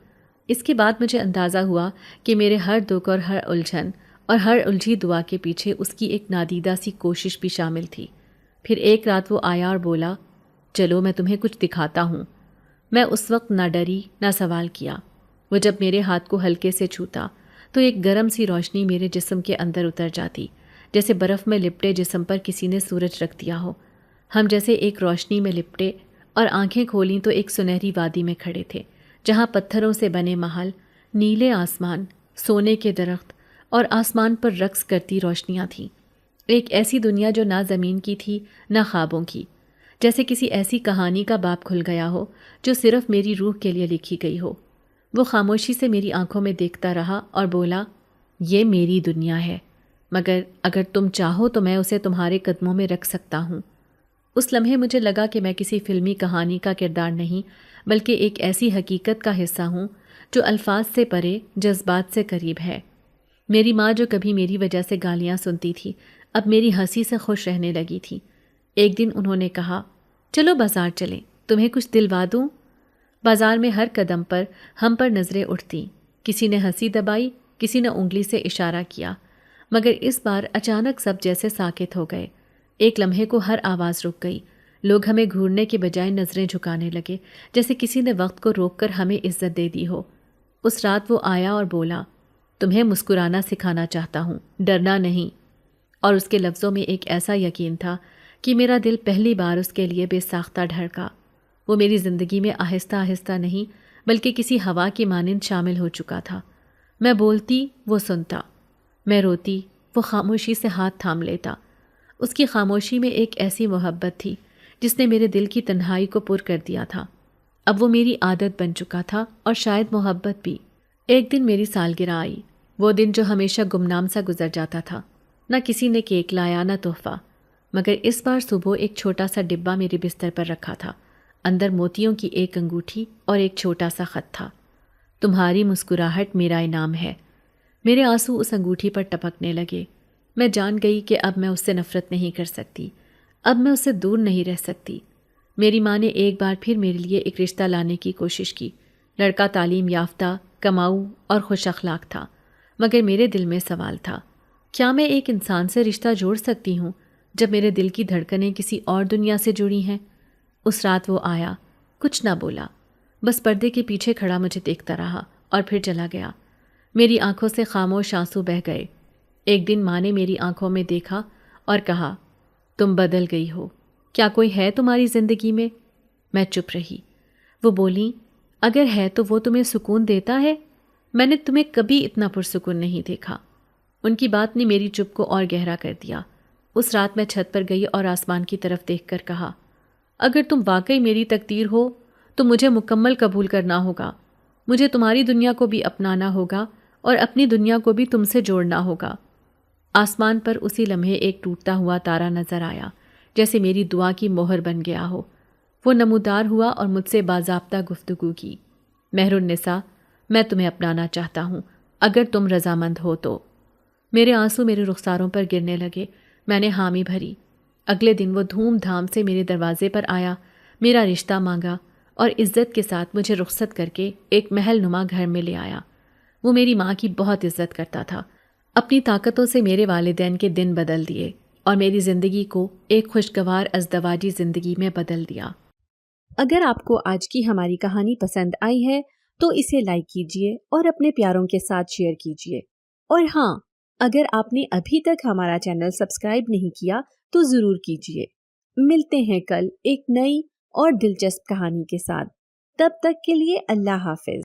[SPEAKER 1] اس کے بعد مجھے اندازہ ہوا کہ میرے ہر دکھ اور ہر الجھن اور ہر الجھی دعا کے پیچھے اس کی ایک نادیدہ سی کوشش بھی شامل تھی۔ پھر ایک رات وہ آیا اور بولا، چلو میں تمہیں کچھ دکھاتا ہوں۔ میں اس وقت نہ ڈری نہ سوال کیا۔ وہ جب میرے ہاتھ کو ہلکے سے چھوتا تو ایک گرم سی روشنی میرے جسم کے اندر اتر جاتی، جیسے برف میں لپٹے جسم پر کسی نے سورج رکھ دیا ہو۔ ہم جیسے ایک روشنی میں لپٹے اور آنکھیں کھولیں تو ایک سنہری وادی میں کھڑے تھے، جہاں پتھروں سے بنے محل، نیلے آسمان، سونے کے درخت اور آسمان پر رقص کرتی روشنیاں تھیں۔ ایک ایسی دنیا جو نہ زمین کی تھی نہ خوابوں کی، جیسے کسی ایسی کہانی کا باب کھل گیا ہو جو صرف میری روح کے لیے لکھی گئی ہو۔ وہ خاموشی سے میری آنکھوں میں دیکھتا رہا اور بولا، یہ میری دنیا ہے، مگر اگر تم چاہو تو میں اسے تمہارے قدموں میں رکھ سکتا ہوں۔ اس لمحے مجھے لگا کہ میں کسی فلمی کہانی کا کردار نہیں، بلکہ ایک ایسی حقیقت کا حصہ ہوں جو الفاظ سے پرے، جذبات سے قریب ہے۔ میری ماں جو کبھی میری وجہ سے گالیاں سنتی تھی، اب میری ہنسی سے خوش رہنے لگی تھی۔ ایک دن انہوں نے کہا، چلو بازار چلیں، تمہیں کچھ دلوا دوں؟ بازار میں ہر قدم پر ہم پر نظریں اٹھتیں، کسی نے ہنسی دبائی، کسی نے انگلی سے اشارہ کیا، مگر اس بار اچانک سب جیسے ساکت ہو گئے۔ ایک لمحے کو ہر آواز رک گئی، لوگ ہمیں گھورنے کے بجائے نظریں جھکانے لگے، جیسے کسی نے وقت کو روک کر ہمیں عزت دے دی ہو۔ اس رات وہ آیا اور بولا، تمہیں مسکرانا سکھانا چاہتا ہوں، ڈرنا نہیں۔ اور اس کے لفظوں میں ایک ایسا یقین تھا کہ میرا دل پہلی بار اس کے لیے بے ساختہ دھڑکا۔ وہ میری زندگی میں آہستہ آہستہ نہیں بلکہ کسی ہوا کی مانند شامل ہو چکا تھا۔ میں بولتی، وہ سنتا، میں روتی، وہ خاموشی سے ہاتھ تھام لیتا۔ اس کی خاموشی میں ایک ایسی محبت تھی جس نے میرے دل کی تنہائی کو پر کر دیا تھا۔ اب وہ میری عادت بن چکا تھا اور شاید محبت بھی۔ ایک دن میری سالگرہ آئی، وہ دن جو ہمیشہ گمنام سا گزر جاتا تھا۔ نہ کسی نے کیک لایا نہ تحفہ، مگر اس بار صبح ایک چھوٹا سا ڈبہ میرے بستر پر رکھا تھا۔ اندر موتیوں کی ایک انگوٹھی اور ایک چھوٹا سا خط تھا، تمہاری مسکراہٹ میرا انعام ہے۔ میرے آنسو اس انگوٹھی پر ٹپکنے لگے۔ میں جان گئی کہ اب میں اس سے نفرت نہیں کر سکتی، اب میں اس سے دور نہیں رہ سکتی۔ میری ماں نے ایک بار پھر میرے لیے ایک رشتہ لانے کی کوشش کی۔ لڑکا تعلیم یافتہ، کماؤ اور خوش اخلاق تھا، مگر میرے دل میں سوال تھا، کیا میں ایک انسان سے رشتہ جوڑ سکتی ہوں جب میرے دل کی دھڑکنیں کسی اور دنیا سے جڑی ہیں؟ اس رات وہ آیا، کچھ نہ بولا، بس پردے کے پیچھے کھڑا مجھے دیکھتا رہا اور پھر چلا گیا۔ میری آنکھوں سے خاموش آنسو بہہ گئے۔ ایک دن ماں نے میری آنکھوں میں دیکھا اور کہا، تم بدل گئی ہو، کیا کوئی ہے تمہاری زندگی میں؟ میں چپ رہی۔ وہ بولیں، اگر ہے تو وہ تمہیں سکون دیتا ہے؟ میں نے تمہیں کبھی اتنا پرسکون نہیں دیکھا۔ ان کی بات نے میری چپ کو اور گہرا کر دیا۔ اس رات میں چھت پر گئی اور آسمان کی طرف دیکھ کر کہا، اگر تم واقعی میری تقدیر ہو تو مجھے مکمل قبول کرنا ہوگا۔ مجھے تمہاری دنیا کو بھی اپنانا ہوگا اور اپنی دنیا کو بھی تم سے جوڑنا ہوگا۔ آسمان پر اسی لمحے ایک ٹوٹتا ہوا تارا نظر آیا، جیسے میری دعا کی مہر بن گیا ہو۔ وہ نمودار ہوا اور مجھ سے باضابطہ گفتگو کی، مہر النساء، میں تمہیں اپنانا چاہتا ہوں، اگر تم رضامند ہو تو۔ میرے آنسو میرے رخساروں پر گرنے لگے۔ میں نے حامی بھری۔ اگلے دن وہ دھوم دھام سے میرے دروازے پر آیا، میرا رشتہ مانگا اور عزت کے ساتھ مجھے رخصت کر کے ایک محل نما گھر میں لے آیا۔ وہ میری ماں کی بہت عزت کرتا تھا، اپنی طاقتوں سے میرے والدین کے دن بدل دیے اور میری زندگی کو ایک خوشگوار ازدواجی زندگی میں بدل دیا۔ اگر آپ کو آج کی ہماری کہانی پسند آئی ہے تو اسے لائک کیجیے اور اپنے پیاروں کے ساتھ شیئر کیجیے، اور ہاں، اگر آپ نے ابھی تک ہمارا چینل سبسکرائب نہیں کیا تو ضرور کیجیے۔ ملتے ہیں کل ایک نئی اور دلچسپ کہانی کے ساتھ، تب تک کے لیے اللہ حافظ۔